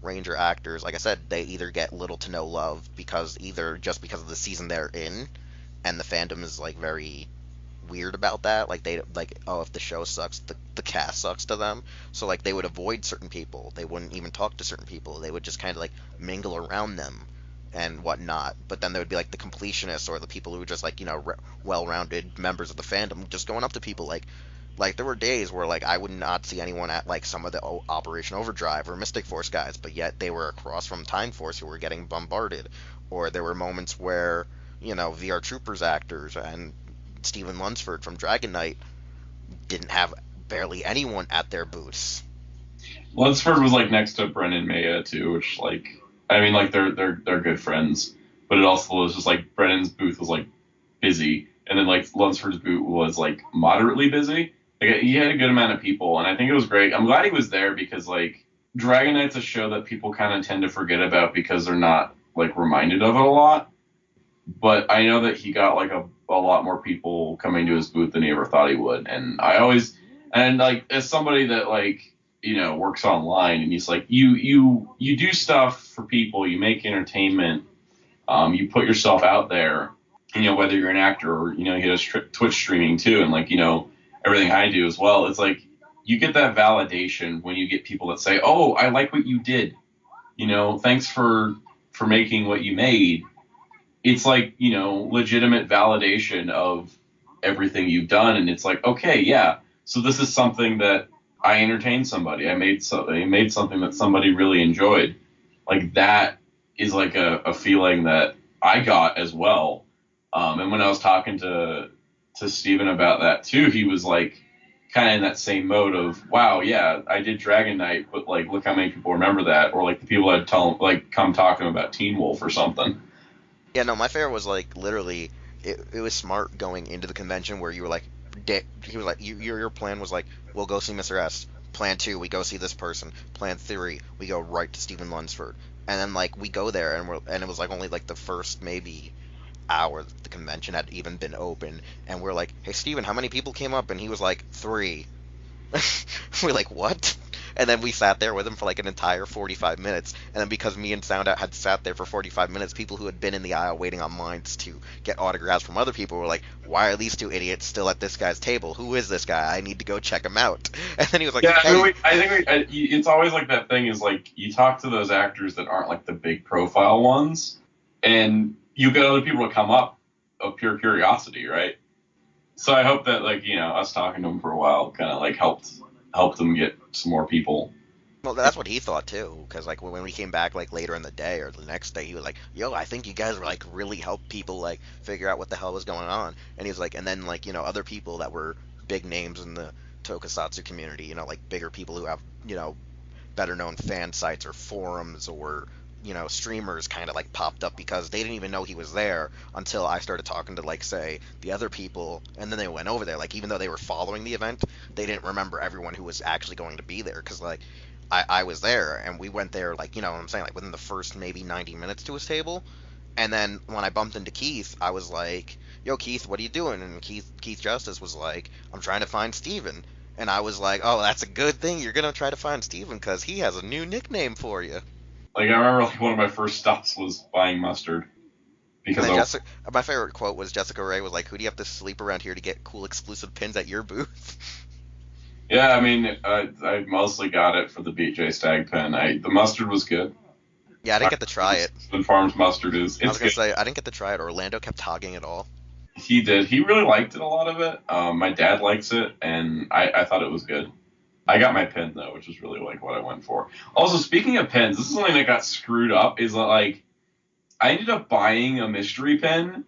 Ranger actors, like I said, they either get little to no love because of the season they're in, and the fandom is like very weird about that. Like they like, oh, if the show sucks, the cast sucks to them. So like they would avoid certain people. They wouldn't even talk to certain people. They would just kind of like mingle around them and whatnot. But then there would be like the completionists or the people who were just like well-rounded members of the fandom just going up to people like there were days where like I would not see anyone at like some of the Operation Overdrive or Mystic Force guys, but yet they were across from Time Force who were getting bombarded. Or there were moments where VR Troopers actors and Steven Lunsford from Dragon Knight didn't have barely anyone at their booths. Lunsford was like next to Brennan Maya too, which like I mean like they're good friends, but it also was just like Brennan's booth was like busy, and then like Lunsford's booth was like moderately busy. Like he had a good amount of people, and I think it was great. I'm glad he was there because like Dragon Knight's a show that people kind of tend to forget about because they're not like reminded of it a lot. But I know that he got like a lot more people coming to his booth than he ever thought he would. And like as somebody that like, works online, and he's like, you do stuff for people, you make entertainment, you put yourself out there, whether you're an actor or, you get a Twitch streaming too. And like, everything I do as well. It's like, you get that validation when you get people that say, oh, I like what you did. Thanks for making what you made. It's like, legitimate validation of everything you've done. And it's like, okay, yeah, so this is something that I entertained somebody. I made something that somebody really enjoyed. Like that is like a feeling that I got as well. And when I was talking to Steven about that too, he was like kind of in that same mode of, wow, yeah, I did Dragon Knight, but like, look how many people remember that. Or like the people that come talk to him about Teen Wolf or something. Yeah, no, my favorite was like literally, it was smart going into the convention where you were like, he was like, your plan was like, we'll go see Mr. S. Plan 2, we go see this person. Plan 3, we go right to Steven Lunsford. And then like we go there and it was like only like the first maybe hour the convention had even been open, and we're like, "Hey, Steven, how many people came up?" And he was like, 3. We're like, what? And then we sat there with him for like an entire 45 minutes. And then because me and Soundout had sat there for 45 minutes, people who had been in the aisle waiting on lines to get autographs from other people were like, why are these two idiots still at this guy's table? Who is this guy? I need to go check him out. And then he was like, Yeah, hey. I think it's always like that thing is like you talk to those actors that aren't like the big profile ones, and you get other people to come up of pure curiosity, right? So I hope that like us talking to them for a while kind of like helped them get some more people. Well, that's what he thought too, because like when we came back like later in the day or the next day, he was like, "Yo, I think you guys were like really help people like figure out what the hell was going on." And he was like, and then like other people that were big names in the Tokusatsu community, like bigger people who have better known fan sites or forums or streamers kind of like popped up because they didn't even know he was there until I started talking to like say the other people, and then they went over there. Like even though they were following the event, they didn't remember everyone who was actually going to be there because like I was there and we went there like what I'm saying, like within the first maybe 90 minutes to his table. And then when I bumped into Keith, I was like, "Yo, Keith, what are you doing?" And Keith Justice was like, "I'm trying to find Steven." And I was like, "Oh, that's a good thing. You're gonna try to find Steven because he has a new nickname for you." Like I remember like one of my first stops was buying mustard And because then Jessica, my favorite quote was Jessica Ray was like, "Who do you have to sleep around here to get cool exclusive pins at your booth?" yeah, I mean I mostly got it for the BJ Stag pen. The mustard was good. Yeah, I didn't get to try it. The Farms mustard is. I was It's gonna good. say I didn't get to try it. Orlando kept hogging it all. He did. He really liked it, a lot of it. My dad likes it, and I thought it was good. I got my pen though, which is really like what I went for. Also, speaking of pens, this is something that got screwed up. Is that like I ended up buying a mystery pen,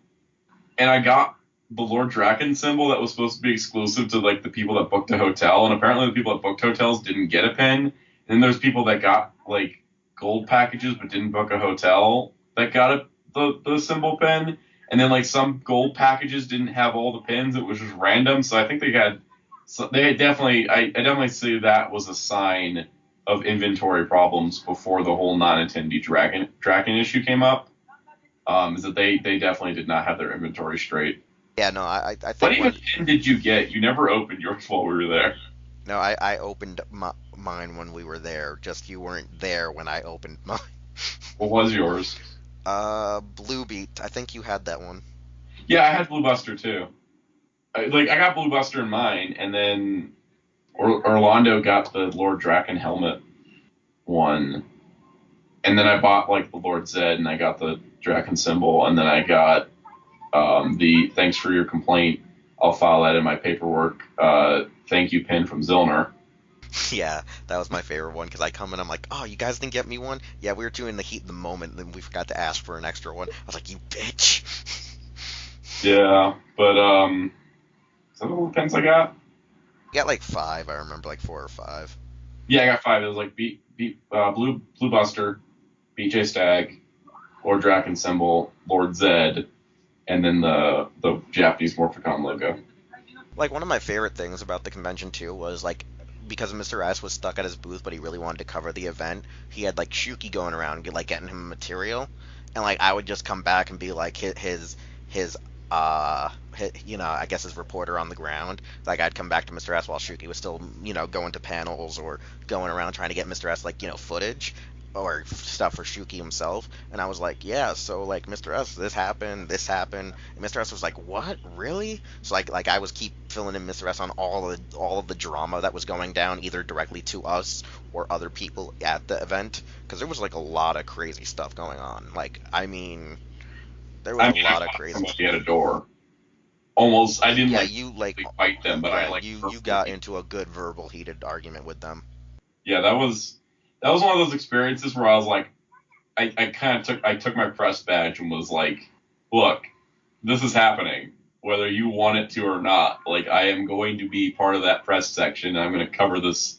and I got the Lord Draken symbol that was supposed to be exclusive to like the people that booked a hotel, and apparently the people that booked hotels didn't get a pen. And then there's people that got like gold packages but didn't book a hotel that got the symbol pen. And then like some gold packages didn't have all the pins. It was just random. So I think they had. So they had definitely. I definitely see that was a sign of inventory problems before the whole non-attendee Draken issue came up. Is that they definitely did not have their inventory straight. Yeah, no, I What think even pin did you get? You never opened yours while we were there. no, I opened mine when we were there. Just you weren't there when I opened mine. What was yours? Blue Beat. I think you had that one. Yeah, I had Blue Buster too. I got Blue Buster in mine, and then Orlando got the Lord Draken helmet one, and then I bought like the Lord Zed, and I got the Draken symbol, and then I got the thanks for your complaint. I'll file that in my paperwork. Thank you pin from Zilner. Yeah, that was my favorite one because I come in, I'm like, "Oh, you guys didn't get me one?" Yeah, we were doing the heat of the moment, and then we forgot to ask for an extra one. I was like, "You bitch!" Yeah, but is that all the pins I got? You got like 5. I remember like 4 or 5. Yeah, I got 5. It was like Blue Buster, BJ Stag, Lord Draken symbol, Lord Zed, and then the Japanese Morphicon logo. Like one of my favorite things about the convention too was like because Mr. S was stuck at his booth, but he really wanted to cover the event. He had like Shuki going around, like getting him material, and like I would just come back and be like his I guess his reporter on the ground. Like I'd come back to Mr. S while Shuki was still going to panels or going around trying to get Mr. S like footage or stuff for Shuki himself, and I was like, yeah, so like Mr. S, this happened, and Mr. S was like, what, really? So like I was keep filling in Mr. S on all of the drama that was going down, either directly to us or other people at the event, because there was like a lot of crazy stuff going on. Like I mean, there was a lot of crazy. Somebody at a door. Almost, I didn't you like fight them, but I you got into a good verbal heated argument with them. Yeah, that was one of those experiences where I was like, I kind of took my press badge and was like, look, this is happening, whether you want it to or not. Like, I am going to be part of that press section. And I'm going to cover these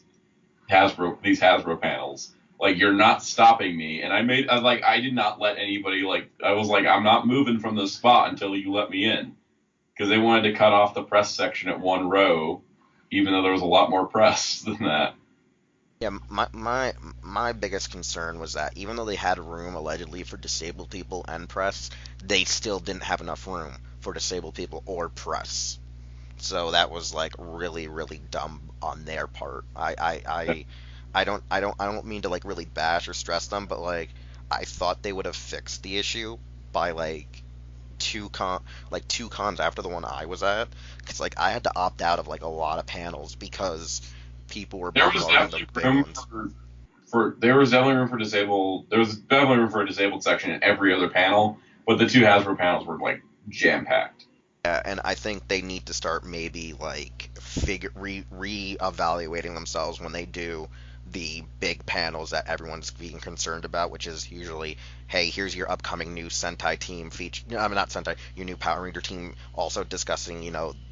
Hasbro panels. Like, you're not stopping me. And I did not let anybody, I was like, I'm not moving from this spot until you let me in. Because they wanted to cut off the press section at one row, even though there was a lot more press than that. Yeah, my biggest concern was that even though they had room allegedly for disabled people and press, they still didn't have enough room for disabled people or press. So that was like really, really dumb on their part. I don't mean to like really bash or stress them, but like I thought they would have fixed the issue by two cons after the one I was at, because like I had to opt out of like a lot of panels because people were There was bombarding the definitely big room ones. for there was definitely room for disabled. There was definitely room for a disabled section in every other panel, but the two Hasbro panels were like jam packed. Yeah, and I think they need to start maybe like re-evaluating themselves when they do the big panels that everyone's being concerned about, which is usually, hey, here's your upcoming new Sentai team feature. No, I mean, not Sentai, your new Power Ranger team. Also discussing,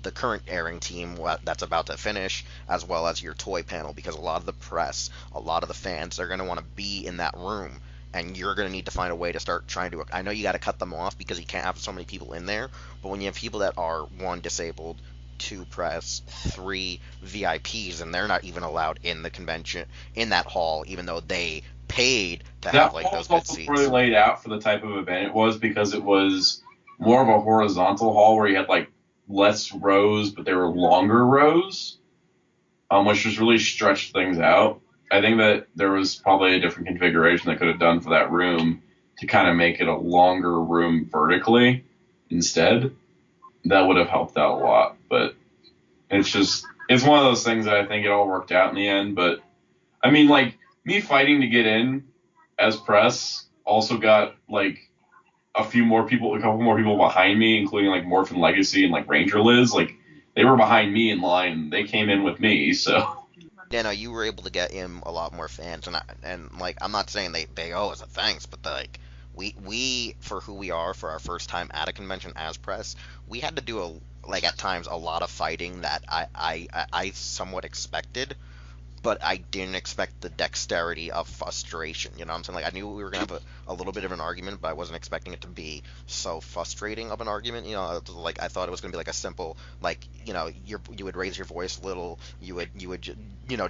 the current airing team that's about to finish, as well as your toy panel, because a lot of the press, a lot of the fans, they're going to want to be in that room. And you're going to need to find a way to start trying to. I know you got to cut them off because you can't have so many people in there, but when you have people that are one disabled, two press, three VIPs, and they're not even allowed in the convention in that hall, even though they paid to That have like hall those was good also poorly seats. laid out for the type of event it was because it was more of a horizontal hall where you had like less rows, but they were longer rows, which just really stretched things out. I think that there was probably a different configuration they could have done for that room to kind of make it a longer room vertically instead. That would have helped out a lot. But it's one of those things that I think it all worked out in the end. But I mean, like me fighting to get in as press also got like a couple more people behind me, including like Morphin Legacy and like Ranger Liz. Like they were behind me in line. They came in with me, so Yeah, no, you were able to get in a lot more fans, and like I'm not saying they owe us a thanks, but like we for who we are for our first time at a convention as press, we had to do at times a lot of fighting that I somewhat expected, but I didn't expect the dexterity of frustration. You know what I'm saying? Like, I knew we were gonna have a little bit of an argument, but I wasn't expecting it to be so frustrating of an argument. Like I thought it was gonna be like a simple, like, you would raise your voice a little, you would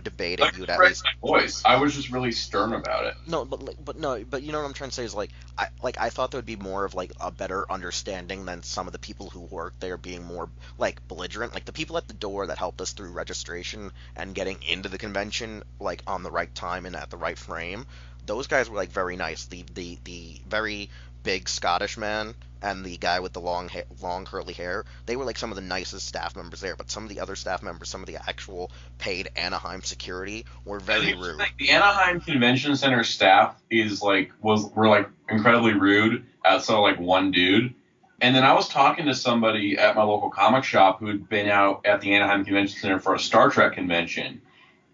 debate I it, you would didn't at raise least. my voice. I was just really stern about it. No, but no, but you know what I'm trying to say is like I thought there would be more of like a better understanding than some of the people who work there being more like belligerent. Like the people at the door that helped us through registration and getting into the convention like on the right time and at the right frame. Those guys were like very nice. The very big Scottish man and the guy with the long curly hair, they were like some of the nicest staff members there. But some of the other staff members, some of the actual paid Anaheim security, were very Here's the rude. thing: the Anaheim Convention Center staff were like incredibly rude outside of like one dude. And then I was talking to somebody at my local comic shop who had been out at the Anaheim Convention Center for a Star Trek convention,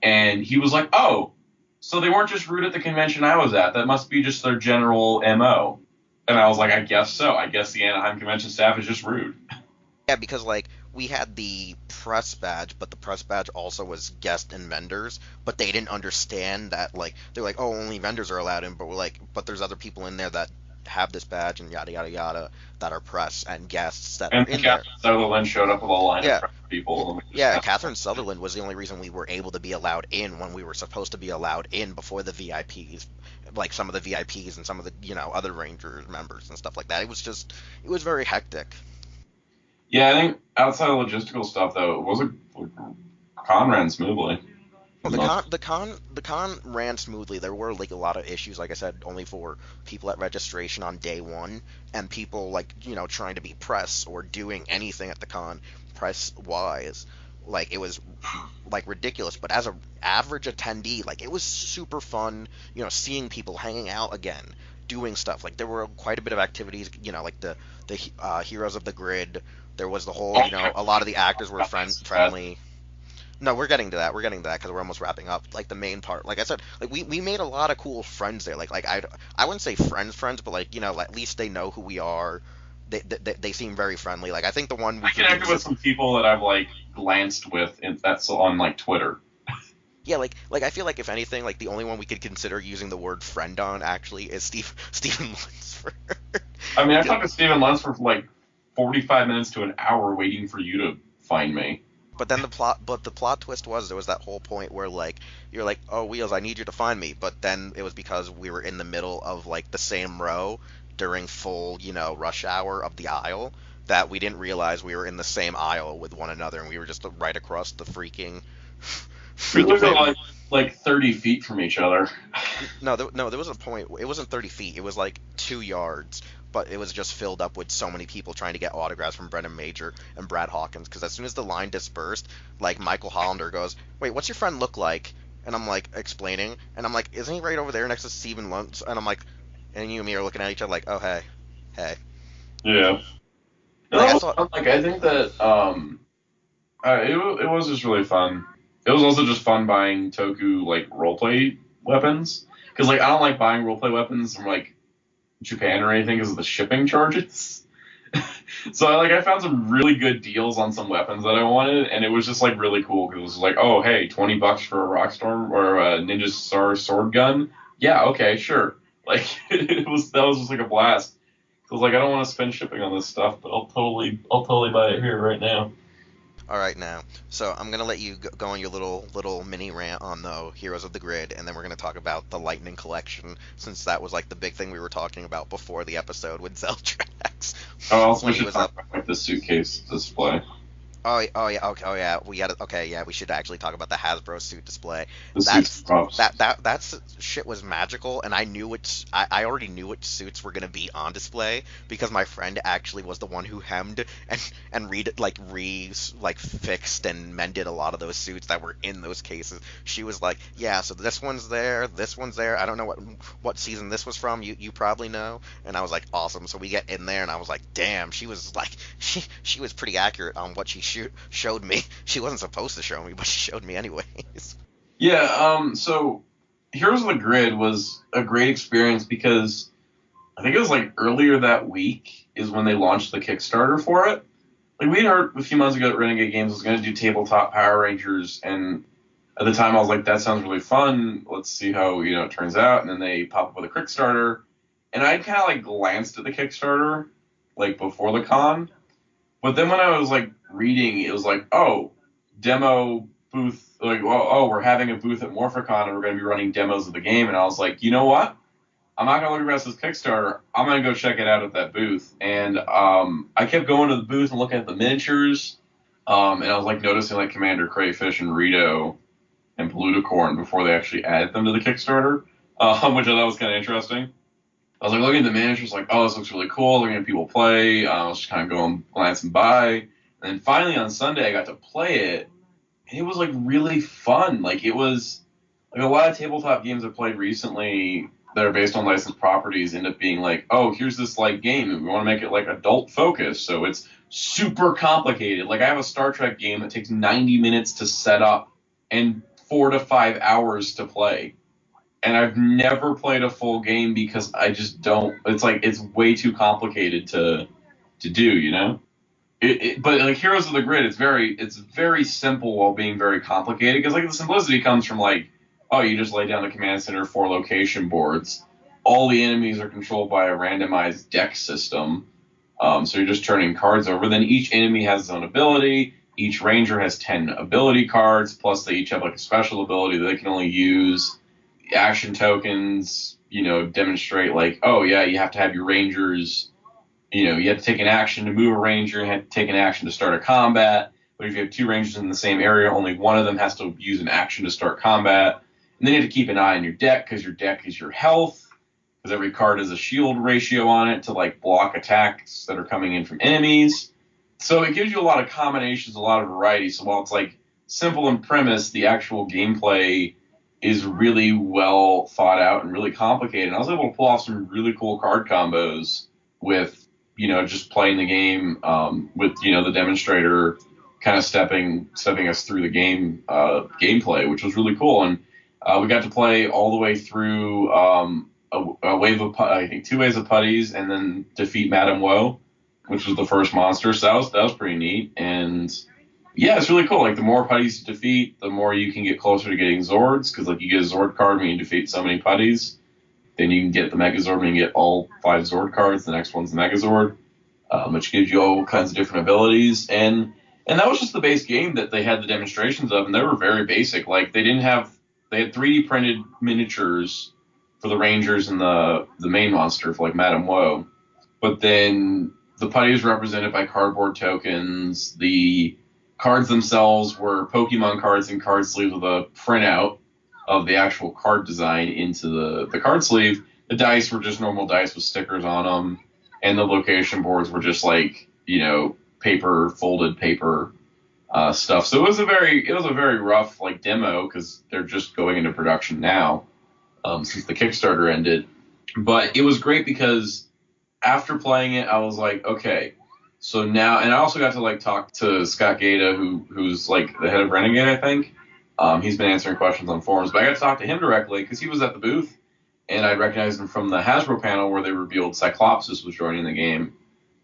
and he was like, "Oh, so they weren't just rude at the convention I was at. That must be just their general MO." And I was like, "I guess so. I guess the Anaheim Convention staff is just rude." Yeah, because like we had the press badge, but the press badge also was guest and vendors, but they didn't understand that like they're like, oh, only vendors are allowed in, but we're like, but there's other people in there that have this badge and yada yada yada that are press and guests that are And then in there. Catherine Sutherland showed up with a line of Yeah, press people, and we just yeah, kind Catherine Sutherland was the only reason we were able to be allowed in when we were supposed to be allowed in before the VIPs, like some of the VIPs and some of the other Rangers members and stuff like that. It was very hectic. Yeah, I think outside of logistical stuff, though, it was a con ran smoothly for Well, the most. the con ran smoothly. There were like a lot of issues, like I said, only for people at registration on day one, and people like trying to be press or doing anything at the con press wise. Like it was like ridiculous, but as a average attendee, like it was super fun. Seeing people hanging out again, doing stuff. Like there were quite a bit of activities. Like the Heroes of the Grid. There was the whole. Oh, A lot of the actors were yeah. friendly. No, we're getting to that. We're getting to that because we're almost wrapping up. Like the main part, like I said, like we made a lot of cool friends there. I wouldn't say friends, but like at least they know who we are. They seem very friendly. Like I think the one we I could connected with consider, some people that I've like glanced with, and that's on like Twitter. yeah, like I feel like if anything, like the only one we could consider using the word friend on actually is Stephen Lunsford. I mean, I Because talked to Stephen Luntz for like 45 minutes to an hour waiting for you to find me. But the plot twist was there was that whole point where like you're like, oh Wheels, I need you to find me, but then it was because we were in the middle of like the same row during full, rush hour of the aisle that we didn't realize we were in the same aisle with one another, and we were just right across the freaking. We freaking looked thing. at like 30 feet from each other. No, there was a point. It wasn't 30 feet. It was like 2 yards, but it was just filled up with so many people trying to get autographs from Brendan Major and Brad Hawkins. Because as soon as the line dispersed, like Michael Hollander goes, "Wait, what's your friend look like?" And I'm like explaining, and I'm like, "Isn't he right over there next to Steven Luntz?" And I'm like, and you and me are looking at each other like, "Oh hey, hey." Yeah. Like I No, thought, like I think that it was just really fun. It was also just fun buying Toku like roleplay weapons because like I don't like buying roleplay weapons from like Japan or anything because of the shipping charges. So I found some really good deals on some weapons that I wanted, and it was just like really cool because it was like, oh hey, $20 for a Rockstorm or a Ninja Star sword gun. Yeah, okay, sure. Like that was just like a blast. I was like, I don't want to spend shipping on this stuff, but I'll totally buy it here right now. all right now. So I'm gonna let you go on your little mini rant on the Heroes of the Grid, and then we're gonna talk about the Lightning Collection, since that was like the big thing we were talking about before the episode with Zeltrax Oh, also we when he should was talk up. about like the suitcase display, Oh yeah, okay, we got to okay, yeah, we should actually talk about the Hasbro suit display. the suit That's props. that's shit was magical, and I already knew which suits were gonna be on display because my friend actually was the one who hemmed and like fixed and mended a lot of those suits that were in those cases. She was like, yeah, so this one's there, this one's there. I don't know what season this was from. You probably know. And I was like, awesome. So we get in there, and I was like, damn, she was like she was pretty accurate on what showed me. She wasn't supposed to show me, but she showed me anyways. Yeah. So Heroes of the Grid was a great experience because I think it was like earlier that week is when they launched the Kickstarter for it. Like we had heard a few months ago that Renegade Games was going to do tabletop Power Rangers, and at the time I was like, that sounds really fun. Let's see how it turns out. And then they pop up with a Kickstarter, and I kind of like glanced at the Kickstarter like before the con, but then when I was like reading, it was like, oh, demo booth. Like, oh, we're having a booth at Morphicon, and we're going to be running demos of the game. And I was like, you know what? I'm not gonna look at the rest of this Kickstarter. I'm gonna go check it out at that booth. And I kept going to the booth and looking at the miniatures. And I was like noticing like Commander Crayfish and Rito and Poluticorn before they actually added them to the Kickstarter, which I thought was kind of interesting. I was like looking at the miniatures, like, oh, this looks really cool. Looking at people play. I was just kind of going glancing by. And then finally on Sunday, I got to play it, and it was like really fun. Like it was like a lot of tabletop games I've played recently that are based on licensed properties end up being like, oh, here's this like game, and we want to make it like adult focused, so it's super complicated. Like I have a Star Trek game that takes 90 minutes to set up and 4 to 5 hours to play. And I've never played a full game because I just don't. It's like it's way too complicated to do. But like Heroes of the Grid, it's very simple while being very complicated because like the simplicity comes from like, oh, you just lay down the command center 4 location boards. All the enemies are controlled by a randomized deck system, so you're just turning cards over. Then each enemy has its own ability. Each ranger has 10 ability cards, plus they each have like a special ability that they can only use. Action tokens, demonstrate like, oh yeah, you have to have your rangers. You have to take an action to move a ranger, you have to take an action to start a combat. But if you have 2 rangers in the same area, only one of them has to use an action to start combat. And then you have to keep an eye on your deck because your deck is your health. Because every card has a shield ratio on it to like block attacks that are coming in from enemies. So it gives you a lot of combinations, a lot of variety. So while it's like simple in premise, the actual gameplay is really well thought out and really complicated. And I was able to pull off some really cool card combos with, just playing the game with, the demonstrator kind of stepping us through the game gameplay, which was really cool. And we got to play all the way through a wave of, I think, 2 waves of putties and then defeat Madame Woe, which was the first monster. So that was pretty neat. And yeah, it's really cool. Like the more putties you defeat, the more you can get closer to getting Zords, because like you get a Zord card when you defeat so many putties. Then you can get the Megazord when you get all 5 Zord cards. The next one's the Megazord, which gives you all kinds of different abilities. And And that was just the base game that they had the demonstrations of, and they were very basic. Like, they had 3D printed miniatures for the Rangers and the main monster for, like, Madame Woe. But then the putty was represented by cardboard tokens. The cards themselves were Pokemon cards and card sleeves with a printout of the actual card design into the card sleeve. The dice were just normal dice with stickers on them, and the location boards were just like, folded paper stuff. So it was a very rough like demo because they're just going into production now since the Kickstarter ended. But it was great because after playing it, I was like, okay, so now, and I also got to like talk to Scott Gata, who's like the head of Renegade, I think. He's been answering questions on forums, but I got to talk to him directly because he was at the booth, and I recognized him from the Hasbro panel where they revealed Cyclopsis was joining the game.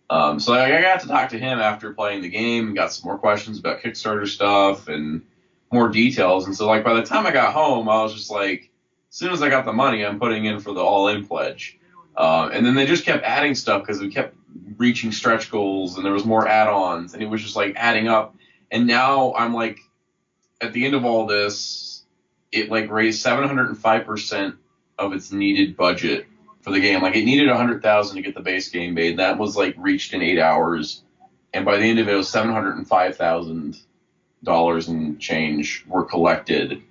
So I got to talk to him after playing the game and got some more questions about Kickstarter stuff and more details. And so like by the time I got home, I was just like, as soon as I got the money, I'm putting in for the all-in pledge. And then they just kept adding stuff because we kept reaching stretch goals and there was more add-ons and it was just like adding up. And now I'm like, at the end of all this, it like raised 705% of its needed budget for the game. Like it needed $100,000 to get the base game made. That was like reached in 8 hours. And by the end of it, it was $705,000 and change were collected.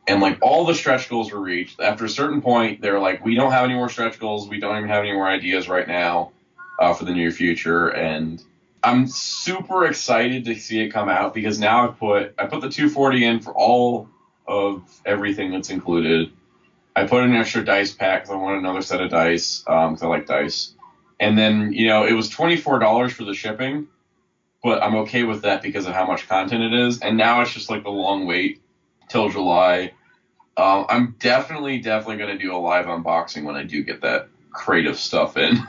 And like all the stretch goals were reached. After a certain point, they're like, we don't have any more stretch goals. We don't even have any more ideas right now for the near future. And I'm super excited to see it come out because now I put the 240 in for all of everything that's included. I put an extra dice pack because I want another set of dice because I like dice. And then, it was $24 for the shipping, but I'm okay with that because of how much content it is. And now it's just like the long wait till July. I'm definitely going to do a live unboxing when I do get that crate of stuff in.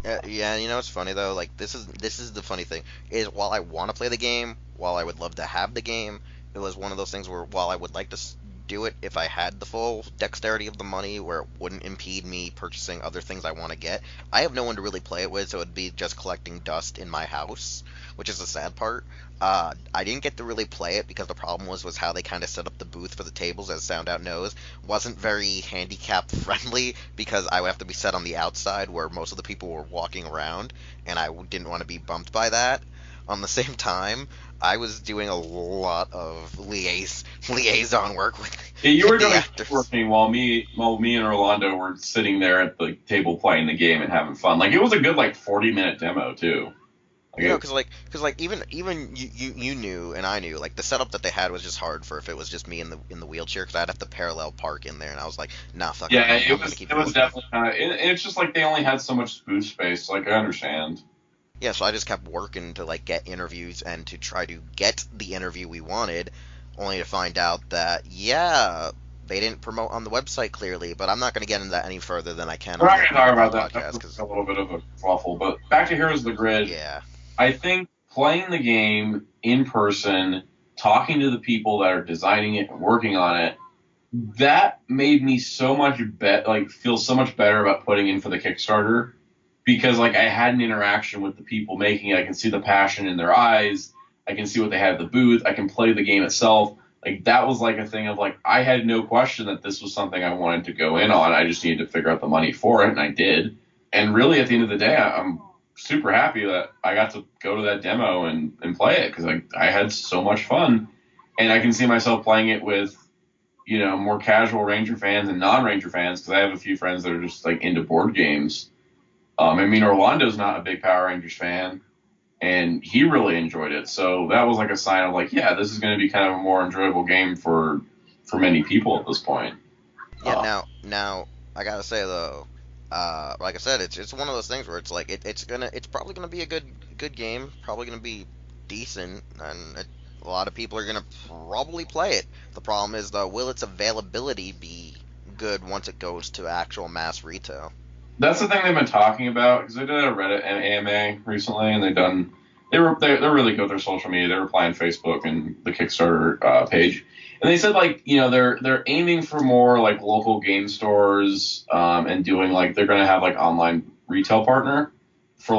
Yeah, it's funny though. Like this is the funny thing is while I want to play the game, while I would love to have the game, it was one of those things where while I would like to do it if I had the full dexterity of the money where it wouldn't impede me purchasing other things I want to get, I have no one to really play it with, so it'd be just collecting dust in my house, which is the sad part. I didn't get to really play it because the problem was how they kind of set up the booth for the tables, as Soundout knows, wasn't very handicap friendly because I would have to be set on the outside where most of the people were walking around, and I didn't want to be bumped by that. On the same time, I was doing a lot of liaison work with you were doing actors. Working while me and Orlando were sitting there at the table playing the game and having fun. Like it was a good 40-minute demo too. Because even you knew and I knew like the setup that they had was just hard for if it was just me in the wheelchair because I'd have to parallel park in there and I was like, nah, fuck. Yeah, it was definitely kind of. It's just like they only had so much booth space. Like I understand. Yeah, so I just kept working to get interviews and to try to get the interview we wanted, only to find out that they didn't promote on the website clearly. But I'm not going to get into that any further than I can. We're not going to talk about that. That's a little bit of a waffle. But back to Heroes of the Grid. Yeah. I think playing the game in person, talking to the people that are designing it and working on it, that made me so much feel so much better about putting in for the Kickstarter. Because I had an interaction with the people making it. I can see the passion in their eyes. I can see what they had at the booth. I can play the game itself. That was a thing of I had no question that this was something I wanted to go in on. I just needed to figure out the money for it, and I did. And really, at the end of the day, I'm super happy that I got to go to that demo and play it because I had so much fun. And I can see myself playing it with, more casual Ranger fans and non-Ranger fans because I have a few friends that are just into board games. Orlando's not a big Power Rangers fan, and he really enjoyed it. So that was a sign of this is going to be kind of a more enjoyable game for many people at this point. Yeah. Now I gotta say though, like I said, it's one of those things where it's it's probably gonna be a good game, probably gonna be decent, and a lot of people are gonna probably play it. The problem is though, will its availability be good once it goes to actual mass retail? That's the thing they've been talking about because they did a Reddit AMA recently, and they're really good with their social media. They're replying Facebook and the Kickstarter page, and they said they're aiming for more local game stores and doing they're going to have online retail partner for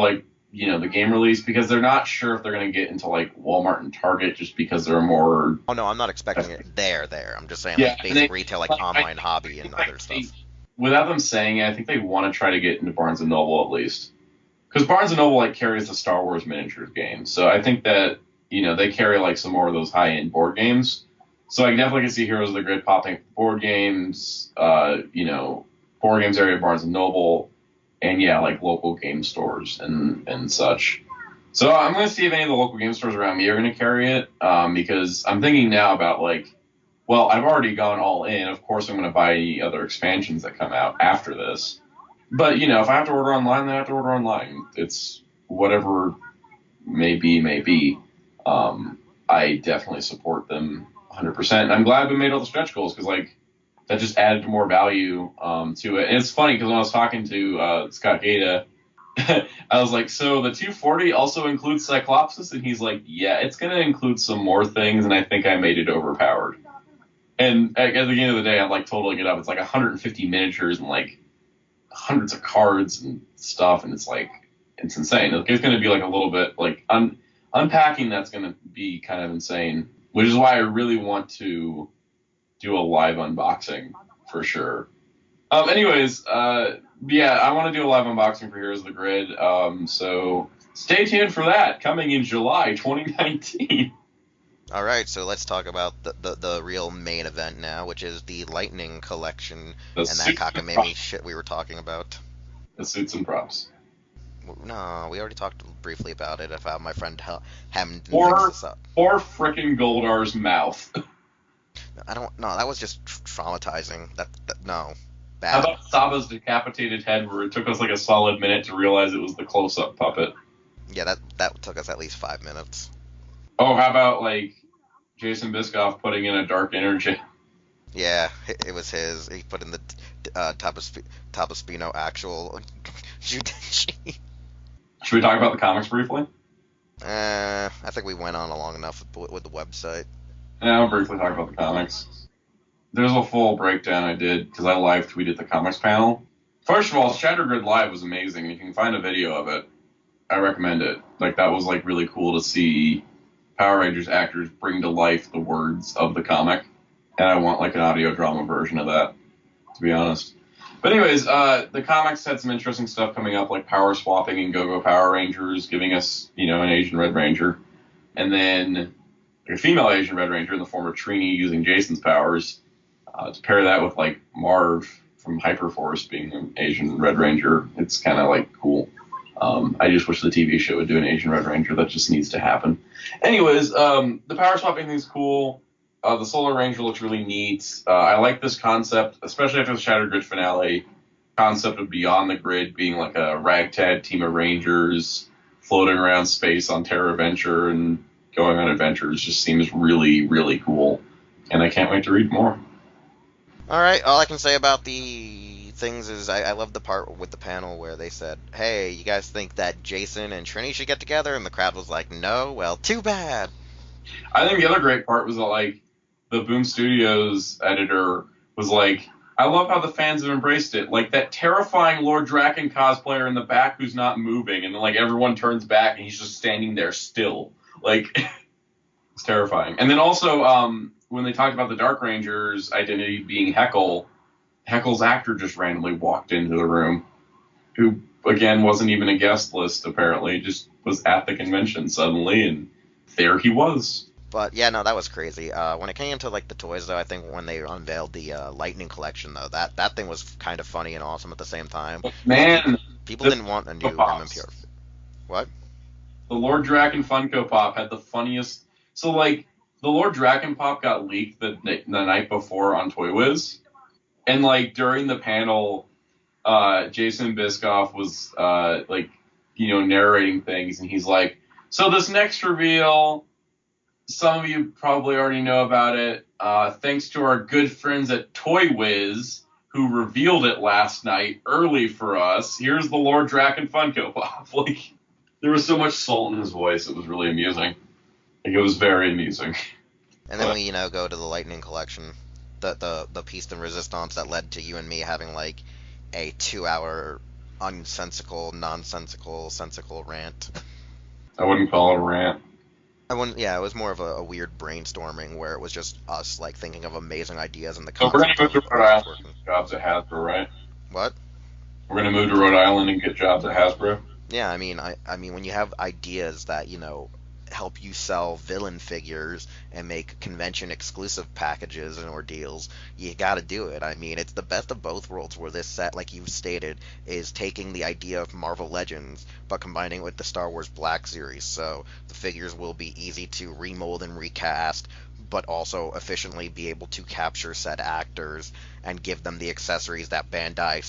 the game release, because they're not sure if they're going to get into like Walmart and Target just because they're more. Oh no, I'm not expecting it there. I'm just saying Yeah, like basic retail, like online hobby and other stuff. Without them saying it, I think they want to try to get into Barnes and Noble at least, because Barnes and Noble like carries the Star Wars miniatures game. So I think that they carry like some more of those high end board games. So I definitely can see Heroes of the Grid popping board games. Board games area at Barnes and Noble, and yeah, like local game stores and such. So I'm going to see if any of the local game stores around me are going to carry it, because I'm thinking now about like, well, I've already gone all in. Of course, I'm going to buy any other expansions that come out after this. But, if I have to order online, then I have to order online. It's whatever may be. I definitely support them 100%. And I'm glad we made all the stretch goals, because, like, that just added more value to it. And it's funny, because when I was talking to Scott Gata, I was like, so the 240 also includes Cyclopsis? And he's like, yeah, it's going to include some more things, and I think I made it overpowered. And at the end of the day, I'm like totaling it up. It's like 150 miniatures and like hundreds of cards and stuff, and it's insane. It's going to be like a little bit like unpacking. That's going to be kind of insane, which is why I really want to do a live unboxing for sure. Anyways, yeah, I want to do a live unboxing for Heroes of the Grid. So stay tuned for that, coming in July 2019. All right, so let's talk about the real main event now, which is the Lightning Collection and that cockamamie shit we were talking about. The suits and props. No, we already talked briefly about it. If my friend Hammond Or fix this up. Or frickin' Goldar's mouth. I don't know. That was just traumatizing. No. Bad. How about Saba's decapitated head, where it took us like a solid minute to realize it was the close-up puppet? Yeah, that took us at least 5 minutes. Oh, how about like Jason Biscoff putting in a dark energy? Yeah, it was his. He put in the Tapaspino actual Judenchi. Should we talk about the comics briefly? I think we went on long enough with the website. Yeah, I'll briefly talk about the comics. There's a full breakdown I did, because I live tweeted the comics panel. First of all, Shattered Grid Live was amazing. If you can find a video of it, I recommend it. Like, that was like really cool to see Power Rangers actors bring to life the words of the comic. And I want like an audio drama version of that, to be honest. But anyways, the comics had some interesting stuff coming up, like power swapping and Go-Go Power Rangers, giving us, an Asian Red Ranger. And then a female Asian Red Ranger in the form of Trini using Jason's powers. To pair that with like Marv from Hyperforce being an Asian Red Ranger, it's kind of like cool. I just wish the TV show would do an Asian Red Ranger. That just needs to happen. Anyways, the power swapping thing's cool. The Solar Ranger looks really neat. I like this concept, especially after the Shattered Grid finale. Concept of Beyond the Grid being like a ragtag team of Rangers floating around space on Terra Venture and going on adventures just seems really, really cool. And I can't wait to read more. Alright, all I can say about the things is I love the part with the panel where they said, hey, you guys think that Jason and Trini should get together? And the crowd was like, no, well, too bad. I think the other great part was that, like, the Boom Studios editor was like, I love how the fans have embraced it. Like, that terrifying Lord Draken cosplayer in the back who's not moving, and then, like, everyone turns back and he's just standing there still. Like, it's terrifying. And then also, when they talked about the Dark Ranger's identity being Heckle, Heckle's actor just randomly walked into the room, who, again, wasn't even a guest list, apparently, just was at the convention suddenly, and there he was. But, yeah, no, that was crazy. When it came to, like, the toys, though, I think when they unveiled the Lightning Collection, though, that thing was kind of funny and awesome at the same time. Man! People didn't want a new MMPR. What? The Lord Draken Funko Pop had the funniest... So, like, the Lord Draken Pop got leaked the night before on Toy Wiz. And, like, during the panel, Jason Biscoff was, narrating things, and he's like, so this next reveal... Some of you probably already know about it. Thanks to our good friends at Toy Wiz, who revealed it last night early for us. Here's the Lord Draken Funko Pop. Like, there was so much salt in his voice. It was really amusing. Like, it was very amusing. And then we, go to the Lightning Collection, the Piece de Resistance that led to you and me having like a 2-hour nonsensical, sensical rant. I wouldn't call it a rant. Yeah, it was more of a weird brainstorming where it was just us, like, thinking of amazing ideas and the So we're going concept to move of to Rhode how it's Island working. and get jobs at Hasbro, right? What? We're going to move to Rhode Island and get jobs at Hasbro? Yeah, I mean, when you have ideas that, help you sell villain figures and make convention exclusive packages and ordeals, you gotta do it. I mean, it's the best of both worlds where this set, like you've stated, is taking the idea of Marvel Legends but combining it with the Star Wars Black Series. So the figures will be easy to remold and recast, but also efficiently be able to capture said actors and give them the accessories that Bandai,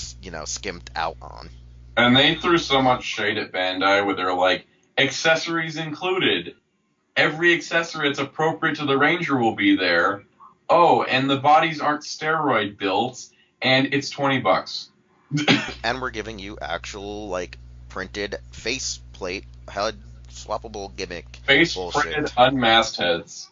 skimped out on. And they threw so much shade at Bandai where they're like, accessories included. Every accessory that's appropriate to the Ranger will be there. Oh, and the bodies aren't steroid built, and it's $20. And we're giving you actual, like, printed faceplate, head swappable gimmick Face bullshit. printed unmasked heads.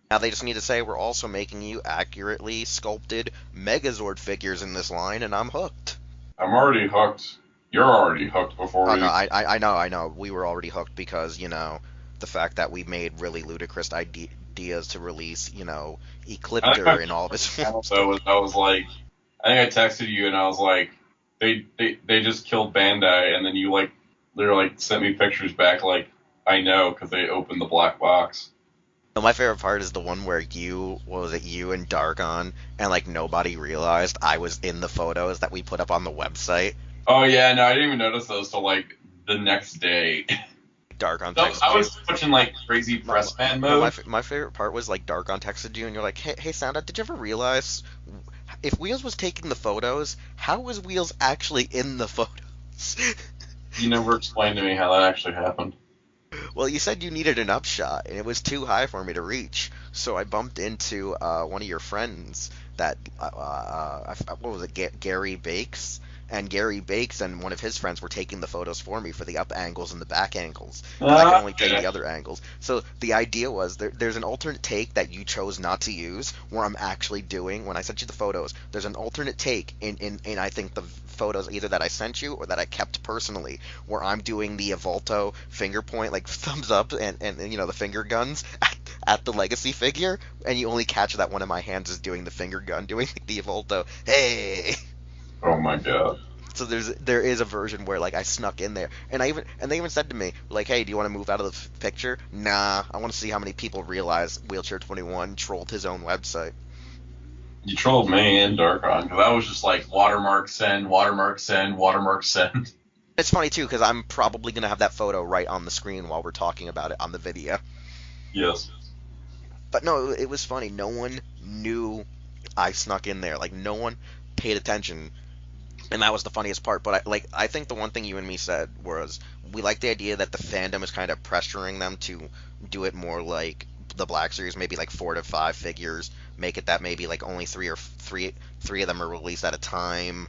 Now they just need to say we're also making you accurately sculpted Megazord figures in this line, and I'm hooked. I'm already hooked. You're already hooked before no, I know. We were already hooked because, the fact that we made really ludicrous ideas to release, Ecliptor in all of his forms. So I was like, I think I texted you and I was like, they just killed Bandai, and then you literally sent me pictures back like, I know, because they opened the black box. My favorite part is the one where you and Dargon, and, like, nobody realized I was in the photos that we put up on the website. Oh, yeah, no, I didn't even notice those till, like, the next day. Dargon So texted I was you. switching, like, crazy press man mode. My favorite part was, like, Dargon texted you, and you're like, hey, Soundout, did you ever realize if Wheelz was taking the photos, how was Wheelz actually in the photos? You never explained to me how that actually happened. Well, you said you needed an upshot, and it was too high for me to reach. So I bumped into one of your friends that, what was it, Gary Bakes? And Gary Bakes and one of his friends were taking the photos for me for the up angles and the back angles. And I could only take the other angles. So the idea was there's an alternate take that you chose not to use, where I'm actually doing, when I sent you the photos, there's an alternate take in I think the photos either that I sent you or that I kept personally, where I'm doing the Evolto finger point, like thumbs up and the finger guns at the Legacy figure, and you only catch that one of my hands is doing the finger gun, doing the Evolto, hey! Oh my god. So there is a version where, like, I snuck in there, and they even said to me, like, hey, do you want to move out of the picture? Nah, I want to see how many people realize Wheelchair 21 trolled his own website. You trolled me and Darkon, because I was just like, watermark send, watermark send, watermark send. It's funny, too, because I'm probably going to have that photo right on the screen while we're talking about it on the video. Yes. But no, it was funny. No one knew I snuck in there. Like, no one paid attention. And that was the funniest part. But I think the one thing you and me said was we like the idea that the fandom is kind of pressuring them to do it more like the Black Series, maybe like 4 to 5 figures. Make it that maybe like only three of them are released at a time.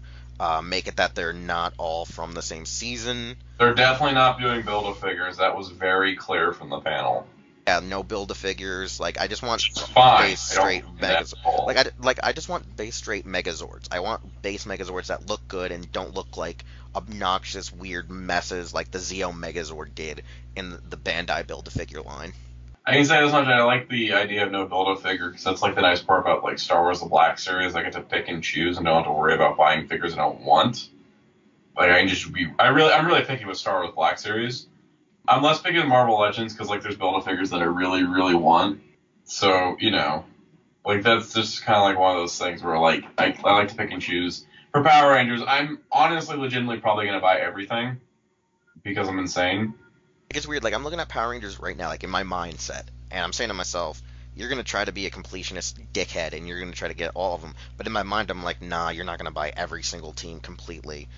Make it that they're not all from the same season. They're definitely not doing Build-A-Figures. That was very clear from the panel. Yeah, no Build-A-Figures. Like, I just want base straight Megazords. I just want base straight Megazords. I want base Megazords that look good and don't look like obnoxious, weird messes like the Zeo Megazord did in the Bandai Build-A-Figure line. I can say this much, I like the idea of no Build-A-Figure, because that's like the nice part about like Star Wars The Black Series. I get to pick and choose and don't have to worry about buying figures I don't want. Like, I can just be... I'm really picky with Star Wars Black Series. I'm less picky with Marvel Legends, because like there's Build-A-Figures that I really, really want. So, like that's just kind of like one of those things where like I like to pick and choose. For Power Rangers, I'm honestly legitimately probably going to buy everything, because I'm insane. It's weird, like, I'm looking at Power Rangers right now, like, in my mindset, and I'm saying to myself, you're going to try to be a completionist dickhead, and you're going to try to get all of them, but in my mind, I'm like, nah, you're not going to buy every single team completely,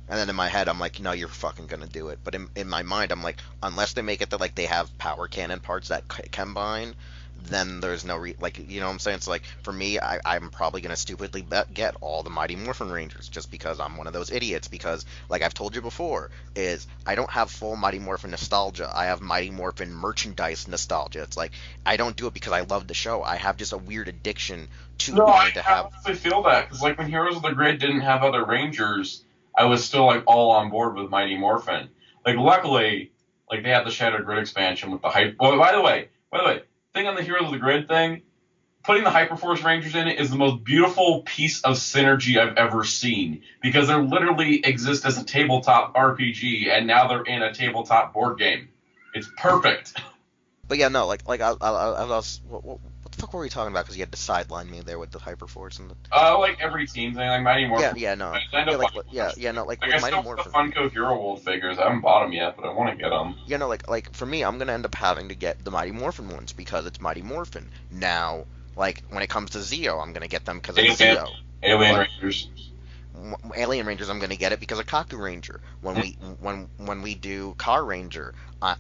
and then in my head, I'm like, no, you're fucking going to do it, but in my mind, I'm like, unless they make it that, like, they have power cannon parts that combine, then there's no you know what I'm saying? It's like, for me, I'm probably going to stupidly get all the Mighty Morphin Rangers, just because I'm one of those idiots, because, like I've told you before, is I don't have full Mighty Morphin nostalgia, I have Mighty Morphin merchandise nostalgia. It's like, I don't do it because I love the show, I have just a weird addiction to wanting to have... I feel that, because like when Heroes of the Grid didn't have other Rangers, I was still like all on board with Mighty Morphin. Like luckily, like they had the Shattered Grid expansion with the hype. Well, by the way, thing on the Heroes of the Grid thing, putting the Hyperforce Rangers in it is the most beautiful piece of synergy I've ever seen, because they literally exist as a tabletop RPG, and now they're in a tabletop board game. It's perfect. But yeah, no, like I was, what the fuck were we talking about? Because you had to sideline me there with the Hyperforce and the. Like every team thing, like Mighty Morphin. Yeah, no. Like I still have the Funko Hero World figures. I haven't bought them yet, but I want to get them. Yeah, no, like for me, I'm gonna end up having to get the Mighty Morphin ones because it's Mighty Morphin. Now, like when it comes to Zeo, I'm gonna get them because it's Zeo. Alien Rangers. Alien Rangers, I'm gonna get it because of Kaku Ranger. When we do Car Ranger,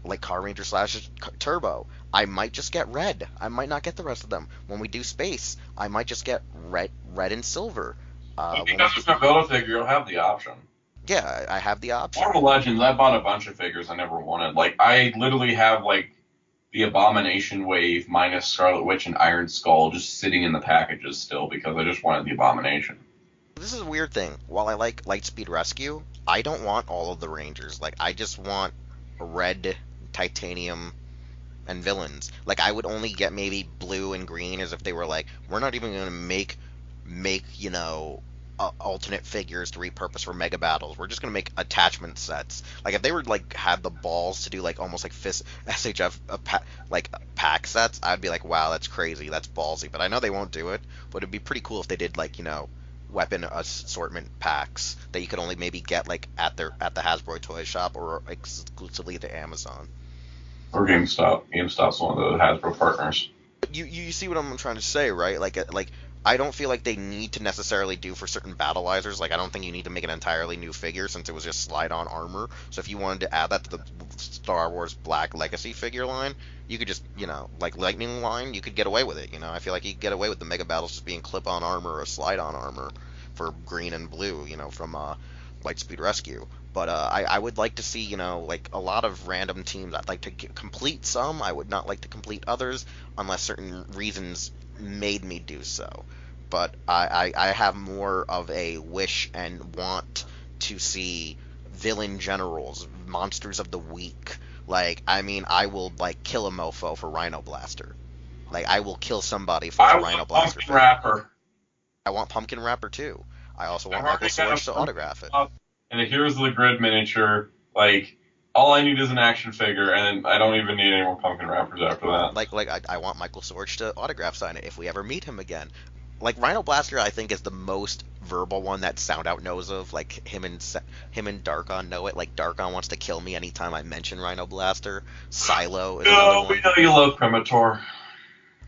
like Car Ranger / Turbo, I might just get red. I might not get the rest of them. When we do Space, I might just get red and silver. Because it's a Build-A-Figure, you'll have the option. Yeah, I have the option. Marvel Legends, I bought a bunch of figures I never wanted. Like, I literally have, like, the Abomination Wave minus Scarlet Witch and Iron Skull just sitting in the packages still because I just wanted the Abomination. This is a weird thing. While I like Lightspeed Rescue, I don't want all of the Rangers. Like, I just want red, titanium, and villains. Like, I would only get maybe blue and green as if they were like, we're not even going to make you know, alternate figures to repurpose for mega battles. We're just going to make attachment sets. Like, if they were, like, had the balls to do, like, almost like SHF, pack sets, I'd be like, wow, that's crazy. That's ballsy. But I know they won't do it. But it'd be pretty cool if they did, like, you know, weapon assortment packs that you could only maybe get like at the Hasbro toy shop or exclusively to Amazon or GameStop. GameStop's one of the Hasbro partners. You see what I'm trying to say, right? Like I don't feel like they need to necessarily do for certain battleizers. Like I don't think you need to make an entirely new figure since it was just slide on armor. So if you wanted to add that to the Star Wars Black Legacy figure line, you could just, you know, like Lightning line, you could get away with it. You know, I feel like you could get away with the mega battles just being clip-on armor or slide-on armor for green and blue, you know, from Lightspeed Rescue. But I would like to see, you know, like a lot of random teams. I'd like to complete some. I would not like to complete others unless certain reasons made me do so. But I have more of a wish and want to see villain generals, monsters of the week. Like, I mean, I will, like, kill a mofo for Rhino Blaster. Like, I will kill somebody for a Rhino Blaster. Pumpkin Rapper. I want Pumpkin Rapper, too. I also want Michael Sorge to autograph it. And the Heroes of the Grid miniature, like, all I need is an action figure, and I don't even need any more Pumpkin Rappers after that. Like I want Michael Sorge to autograph sign it if we ever meet him again. Like, Rhino Blaster, I think, is the most verbal one that Soundout knows of. Like, him and Darkon know it. Like, Darkon wants to kill me anytime I mention Rhino Blaster. Silo is another one. We know you love Premator.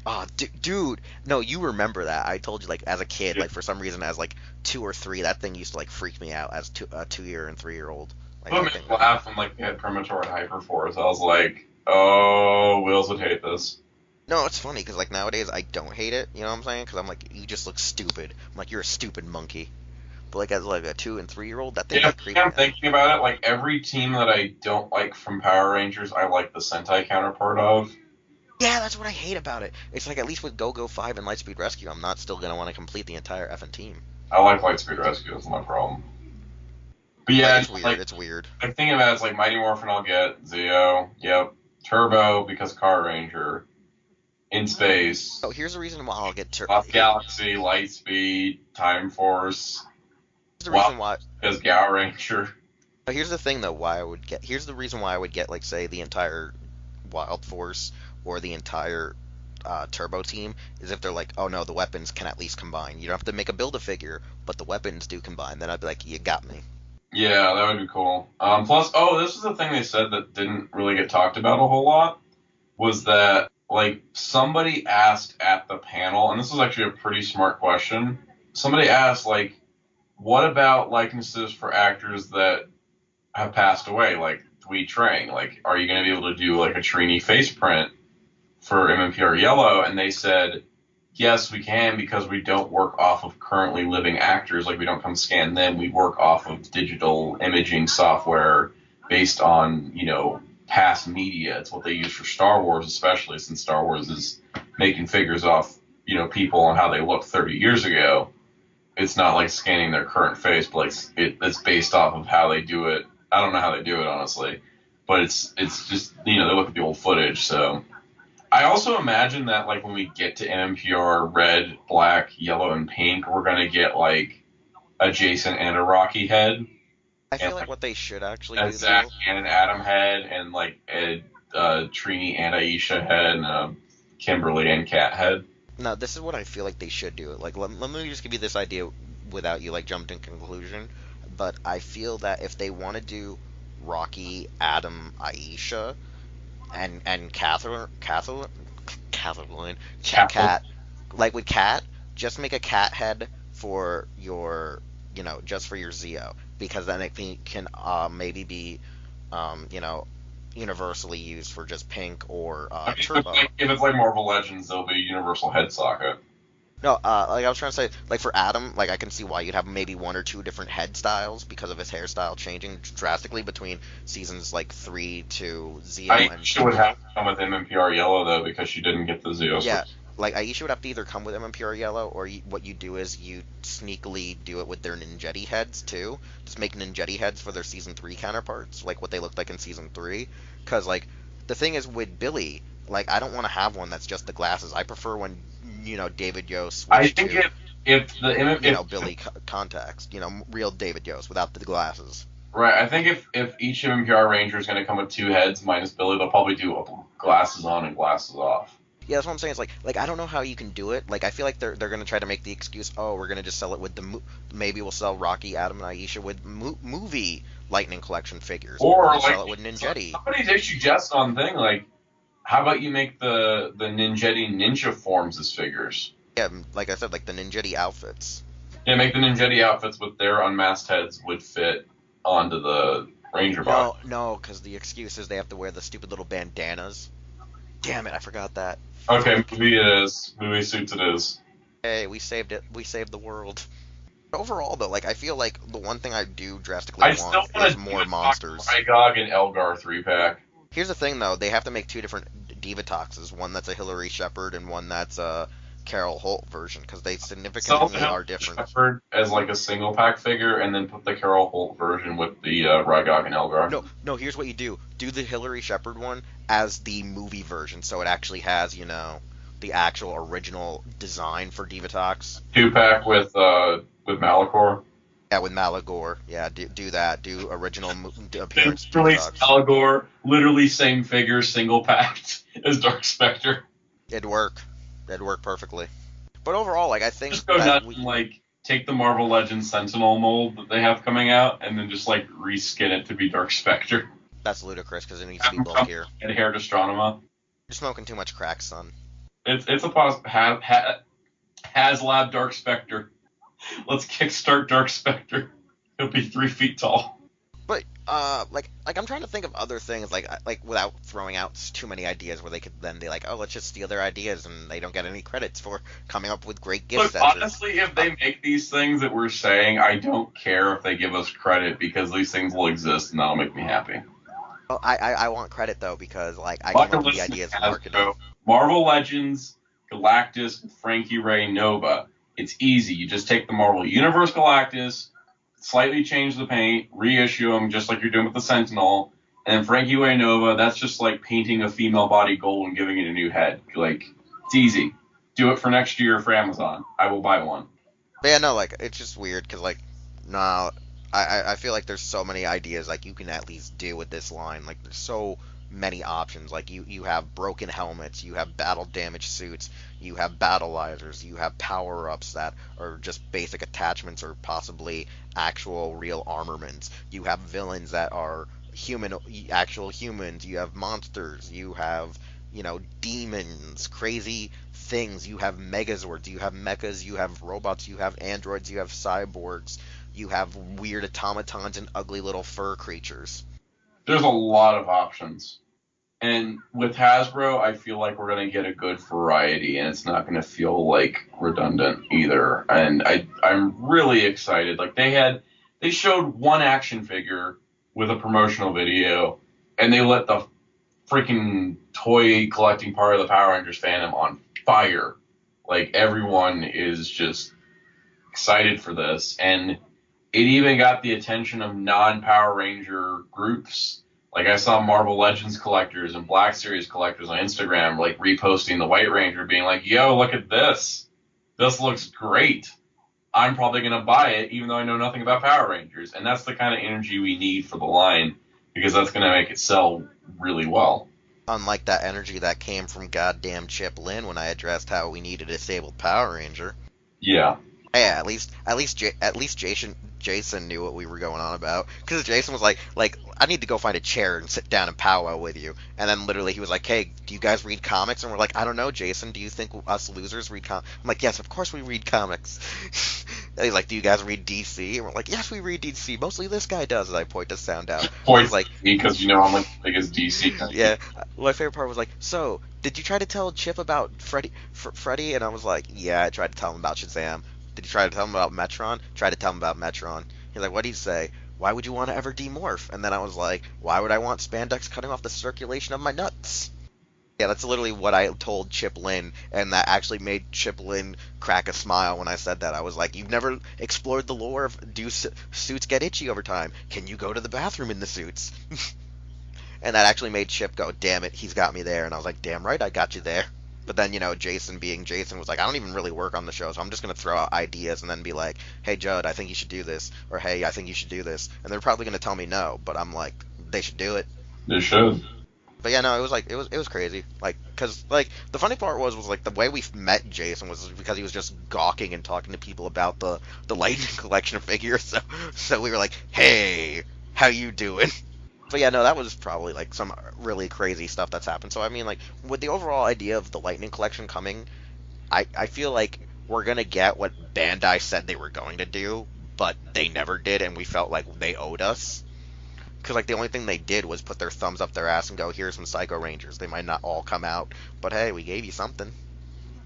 Oh, dude. No, you remember that. I told you, like, as a kid, like, for some reason, as, like, 2 or 3, that thing used to, like, freak me out as a 2-year and 3-year-old. Like, Put me laugh when, like, they had Premator and Hyperforce. I was like, oh, Wheels would hate this. No, it's funny, because, like, nowadays, I don't hate it, you know what I'm saying? Because I'm like, you just look stupid. I'm like, you're a stupid monkey. But, like, as, like, a 2- and 3-year-old, that thing, like, creepy. I'm thinking about it, like, every team that I don't like from Power Rangers, I like the Sentai counterpart of. Yeah, that's what I hate about it. It's like, at least with Go-Go 5 and Lightspeed Rescue, I'm not still going to want to complete the entire effing team. I like Lightspeed Rescue, that's my problem. But yeah, it's weird, it's weird. Like, thinking about it, it's like Mighty Morphin I'll get, Zeo, yep, Turbo, because Car Ranger, In Space. Oh, here's the reason why I'll get Turbo. Off Galaxy, Lightspeed, Time Force. Here's the reason why. Because Gal Ranger. But here's the thing, though, here's the reason why I would get, like, say, the entire Wild Force or the entire Turbo team, is if they're like, oh no, the weapons can at least combine. You don't have to make a Build-A-Figure, but the weapons do combine. Then I'd be like, you got me. Yeah, that would be cool. Plus, this is the thing they said that didn't really get talked about a whole lot, was that, like, somebody asked at the panel, and this was actually a pretty smart question, somebody asked, like, what about likenesses for actors that have passed away, like Dwee Trang? Like, are you going to be able to do, like, a Trini face print for MMPR Yellow? And they said, yes, we can, because we don't work off of currently living actors. Like, we don't come scan them. We work off of digital imaging software based on, you know, past media. It's what they use for Star Wars, especially since Star Wars is making figures off, you know, people and how they looked 30 years ago. it's not like scanning their current face, but like it's based off of how they do it. I don't know how they do it honestly, but it's just they look at the old footage. So I also imagine that like when we get to MMPR red, black, yellow, and pink, we're gonna get like a Jason and a Rocky head. I feel And like what they should actually a do, Zach though. and an Adam head, and like a Trini and Aisha head, and a Kimberly and Kat head. No, this is what I feel like they should do. Like, let me just give you this idea without you like jumping to conclusion. But I feel that if they want to do Rocky, Adam, Aisha, and Catherine, Cat, like with Cat, just make a cat head for your, just for your Zeo, because then it can maybe be, you know, universally used for just pink or I mean, Turbo. if it's like Marvel Legends, there'll be a universal head socket. No, like I was trying to say, like for Adam, like I can see why you'd have maybe one or two different head styles because of his hairstyle changing drastically between seasons like 3 to Zeo and Aisha would have to come with MMPR yellow though because she didn't get the Zeos. yeah, like Aisha would have to either come with MMPR yellow or what you do is you sneakily do it with their Ninjetti heads too. Just make Ninjetti heads for their season 3 counterparts, like what they looked like in season 3. Because like the thing is with Billy, like I don't want to have one that's just the glasses. I prefer when David Yost I switched think to if Billy contacts, real David Yost without the glasses. right, I think if each MMPR Ranger is going to come with 2 heads minus Billy, they'll probably do glasses on and glasses off. Yeah, that's what I'm saying. It's like I don't know how you can do it. Like I feel like they're gonna try to make the excuse. Oh, we're gonna just sell it with maybe we'll sell Rocky, Adam, and Aisha with movie Lightning Collection figures, Or we'll like sell it with Ninjetti. somebody they suggest on thing like, how about you make the Ninjetti ninja forms as figures? Yeah, like I said, like the Ninjetti outfits. Yeah, make the Ninjetti outfits with their unmasked heads would fit onto the Ranger body. No, because the excuse is they have to wear the stupid little bandanas. Damn it, I forgot that. Okay, movie it is. Movie suits it is. Hey, we saved it. We saved the world. Overall, though, like I feel like the one thing I do drastically I still want want is to more monsters. Rygog and Elgar 3-pack. Here's the thing, though. They have to make 2 different Divatoxes. One that's a Hillary Shepard and one that's a Carol Holt version, because they significantly are different. Shepard as like a single pack figure, and then put the Carol Holt version with the Rygog and Elgar. No. Here's what you do: do the Hillary Shepard one as the movie version, so it actually has, the actual original design for Divatox. 2-pack with Malachor. Yeah, with Malagor. Yeah, do that. Do original appearance Release Divatox. Malachor, literally same figure, single packed as Dark Spectre. It'd work. It'd work perfectly. But overall, like I think Just go nuts and like take the Marvel Legends Sentinel mold that they have coming out, and then just like reskin it to be Dark Spectre. that's ludicrous because it needs to be bulkier. And hair Astronema. You're smoking too much crack, son. It's a HasLab Dark Spectre. Let's kickstart Dark Spectre. He'll be 3 feet tall. But like I'm trying to think of other things like without throwing out too many ideas where they could then be like, oh, let's just steal their ideas and they don't get any credits for coming up with great gift Look, sets. honestly, if they make these things that we're saying, I don't care if they give us credit because these things will exist and that'll make me happy. Well, I want credit though because like I come up with the ideas and marketing. Marvel Legends, Galactus, Frankie Ray, Nova. It's easy. You just take the Marvel Universe Galactus, slightly change the paint, reissue them just like you're doing with the Sentinel, and then Frankie Ray Nova, that's just like painting a female body gold and giving it a new head. Like, it's easy. Do it for next year for Amazon. I will buy one. But yeah, no, like it's just weird because like no, I feel like there's so many ideas like you can at least do with this line. Like there's so many options. Like you have broken helmets, you have battle damage suits, you have battleizers, you have power-ups that are just basic attachments or possibly actual real armaments. You have villains that are actual humans. You have monsters. You have, demons, crazy things. You have megazords. You have mechas. You have robots. You have androids. You have cyborgs. You have weird automatons and ugly little fur creatures. There's a lot of options. And with Hasbro, I feel like we're going to get a good variety, and it's not going to feel like redundant either. And I'm really excited. Like they showed one action figure with a promotional video, and they lit the freaking toy collecting part of the Power Rangers fandom on fire. Like everyone is just excited for this, and it even got the attention of non-Power Ranger groups. Like, I saw Marvel Legends collectors and Black Series collectors on Instagram, like, reposting the White Ranger, being like, yo, look at this. This looks great. I'm probably going to buy it, even though I know nothing about Power Rangers. And that's the kind of energy we need for the line, because that's going to make it sell really well. Unlike that energy that came from goddamn Chip Lin when I addressed how we needed a disabled Power Ranger. Yeah. Yeah, at least Jason knew what we were going on about, because Jason was like, I need to go find a chair and sit down and powwow with you. And then literally he was like, hey, do you guys read comics? And we're like, I don't know, Jason. Do you think us losers read comics? I'm like, yes, of course we read comics. And he's like, do you guys read DC? And we're like, yes, we read DC. Mostly this guy does. And I point to Soundout. Point like, because you know I'm like the biggest DC guy. Yeah. My favorite part was like, so did you try to tell Chip about Freddy? And I was like, yeah, I tried to tell him about Shazam. Did you try to tell him about Metron? Tried to tell him about Metron. He's like, what did he say? Why would you want to ever demorph? And then I was like, why would I want spandex cutting off the circulation of my nuts? Yeah, that's literally what I told Chip Lin, and that actually made Chip Lin crack a smile when I said that. I was like, you've never explored the lore of do suits get itchy over time? Can you go to the bathroom in the suits? And that actually made Chip go, damn it, he's got me there. And I was like, damn right, I got you there. But then, Jason being Jason was like, I don't even really work on the show, so I'm just going to throw out ideas and then be like, hey, Judd, I think you should do this. Or, hey, I think you should do this. And they're probably going to tell me no, but I'm like, they should do it. They should. But yeah, no, it was crazy. Like, because, like, the funny part was like, the way we met Jason was because he was just gawking and talking to people about the Lightning Collection of figures. So we were like, hey, how you doing? But yeah, no, that was probably, like, some really crazy stuff that's happened. So, I mean, like, with the overall idea of the Lightning Collection coming, I feel like we're going to get what Bandai said they were going to do, but they never did, and we felt like they owed us. Because, like, the only thing they did was put their thumbs up their ass and go, here's some Psycho Rangers. They might not all come out, but hey, we gave you something.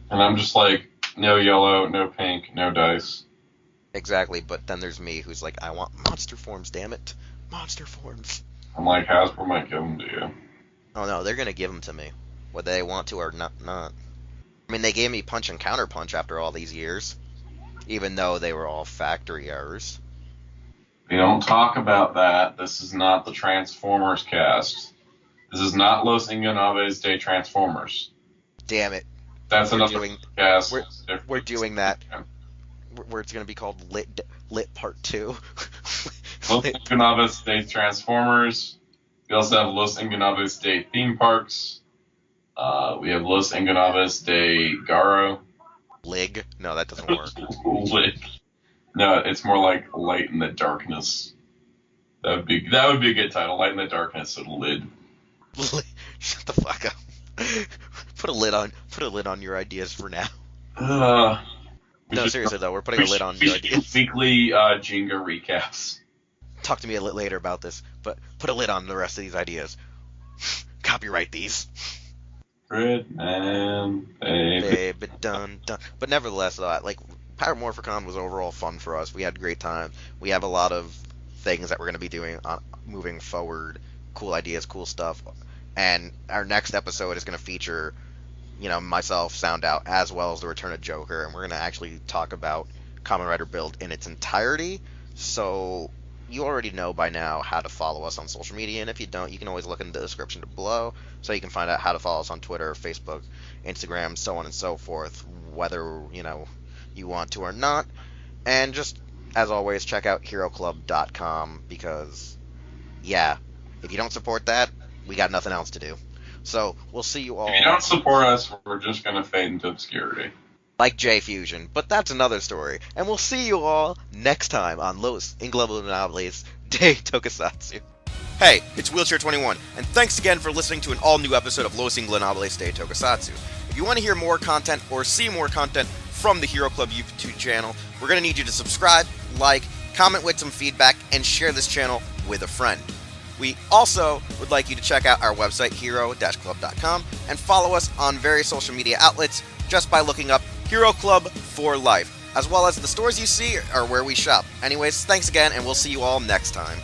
And I'm just like, no yellow, no pink, no dice. Exactly, but then there's me who's like, I want monster forms, damn it. Monster forms. I'm like, Hasbro might give them to you. Oh no, they're gonna give them to me, whether they want to or not. I mean, they gave me Punch and Counter Punch after all these years, even though they were all factory errors. We don't talk about that. This is not the Transformers cast. This is not Los Ingobernables de Transformers. Damn it. That's another cast. We're doing that. Where it's gonna be called Lit Part 2. Los Ingobernables de Transformers. We also have Los Ingobernables de Theme Parks. We have Los Ingobernables de Garo. Lig? No, that doesn't work. Lig. No, it's more like Light in the Darkness. That would be a good title. Light in the Darkness of Lid. Shut the fuck up. Put a lid on your ideas for now. No, seriously though, we're putting a lid on your ideas. Weekly Jenga recaps. Talk to me a little later about this, but put a lid on the rest of these ideas. Copyright these. Gridman, baby. Dun dun. But nevertheless, like, Power Morphicon was overall fun for us. We had a great time. We have a lot of things that we're going to be doing moving forward. Cool ideas, cool stuff. And our next episode is going to feature, myself, Soundout, as well as the return of Joker. And we're going to actually talk about Kamen Rider Build in its entirety. So you already know by now how to follow us on social media. And if you don't, you can always look in the description below so you can find out how to follow us on Twitter, Facebook, Instagram, so on and so forth, whether, you want to or not. And just, as always, check out HeroClub.com because, yeah, if you don't support that, we got nothing else to do. So, we'll see you all. If you don't support us, we're just going to fade into obscurity. Like J-Fusion, but that's another story. And we'll see you all next time on Los Ingobernables de Tokusatsu. Hey, it's Wheelchair21, and thanks again for listening to an all-new episode of Los Ingobernables de Tokusatsu. If you want to hear more content or see more content from the Hero Club YouTube channel, we're going to need you to subscribe, like, comment with some feedback, and share this channel with a friend. We also would like you to check out our website, hero-club.com, and follow us on various social media outlets just by looking up Hero Club for Life, as well as the stores you see are where we shop. Anyways, thanks again, and we'll see you all next time.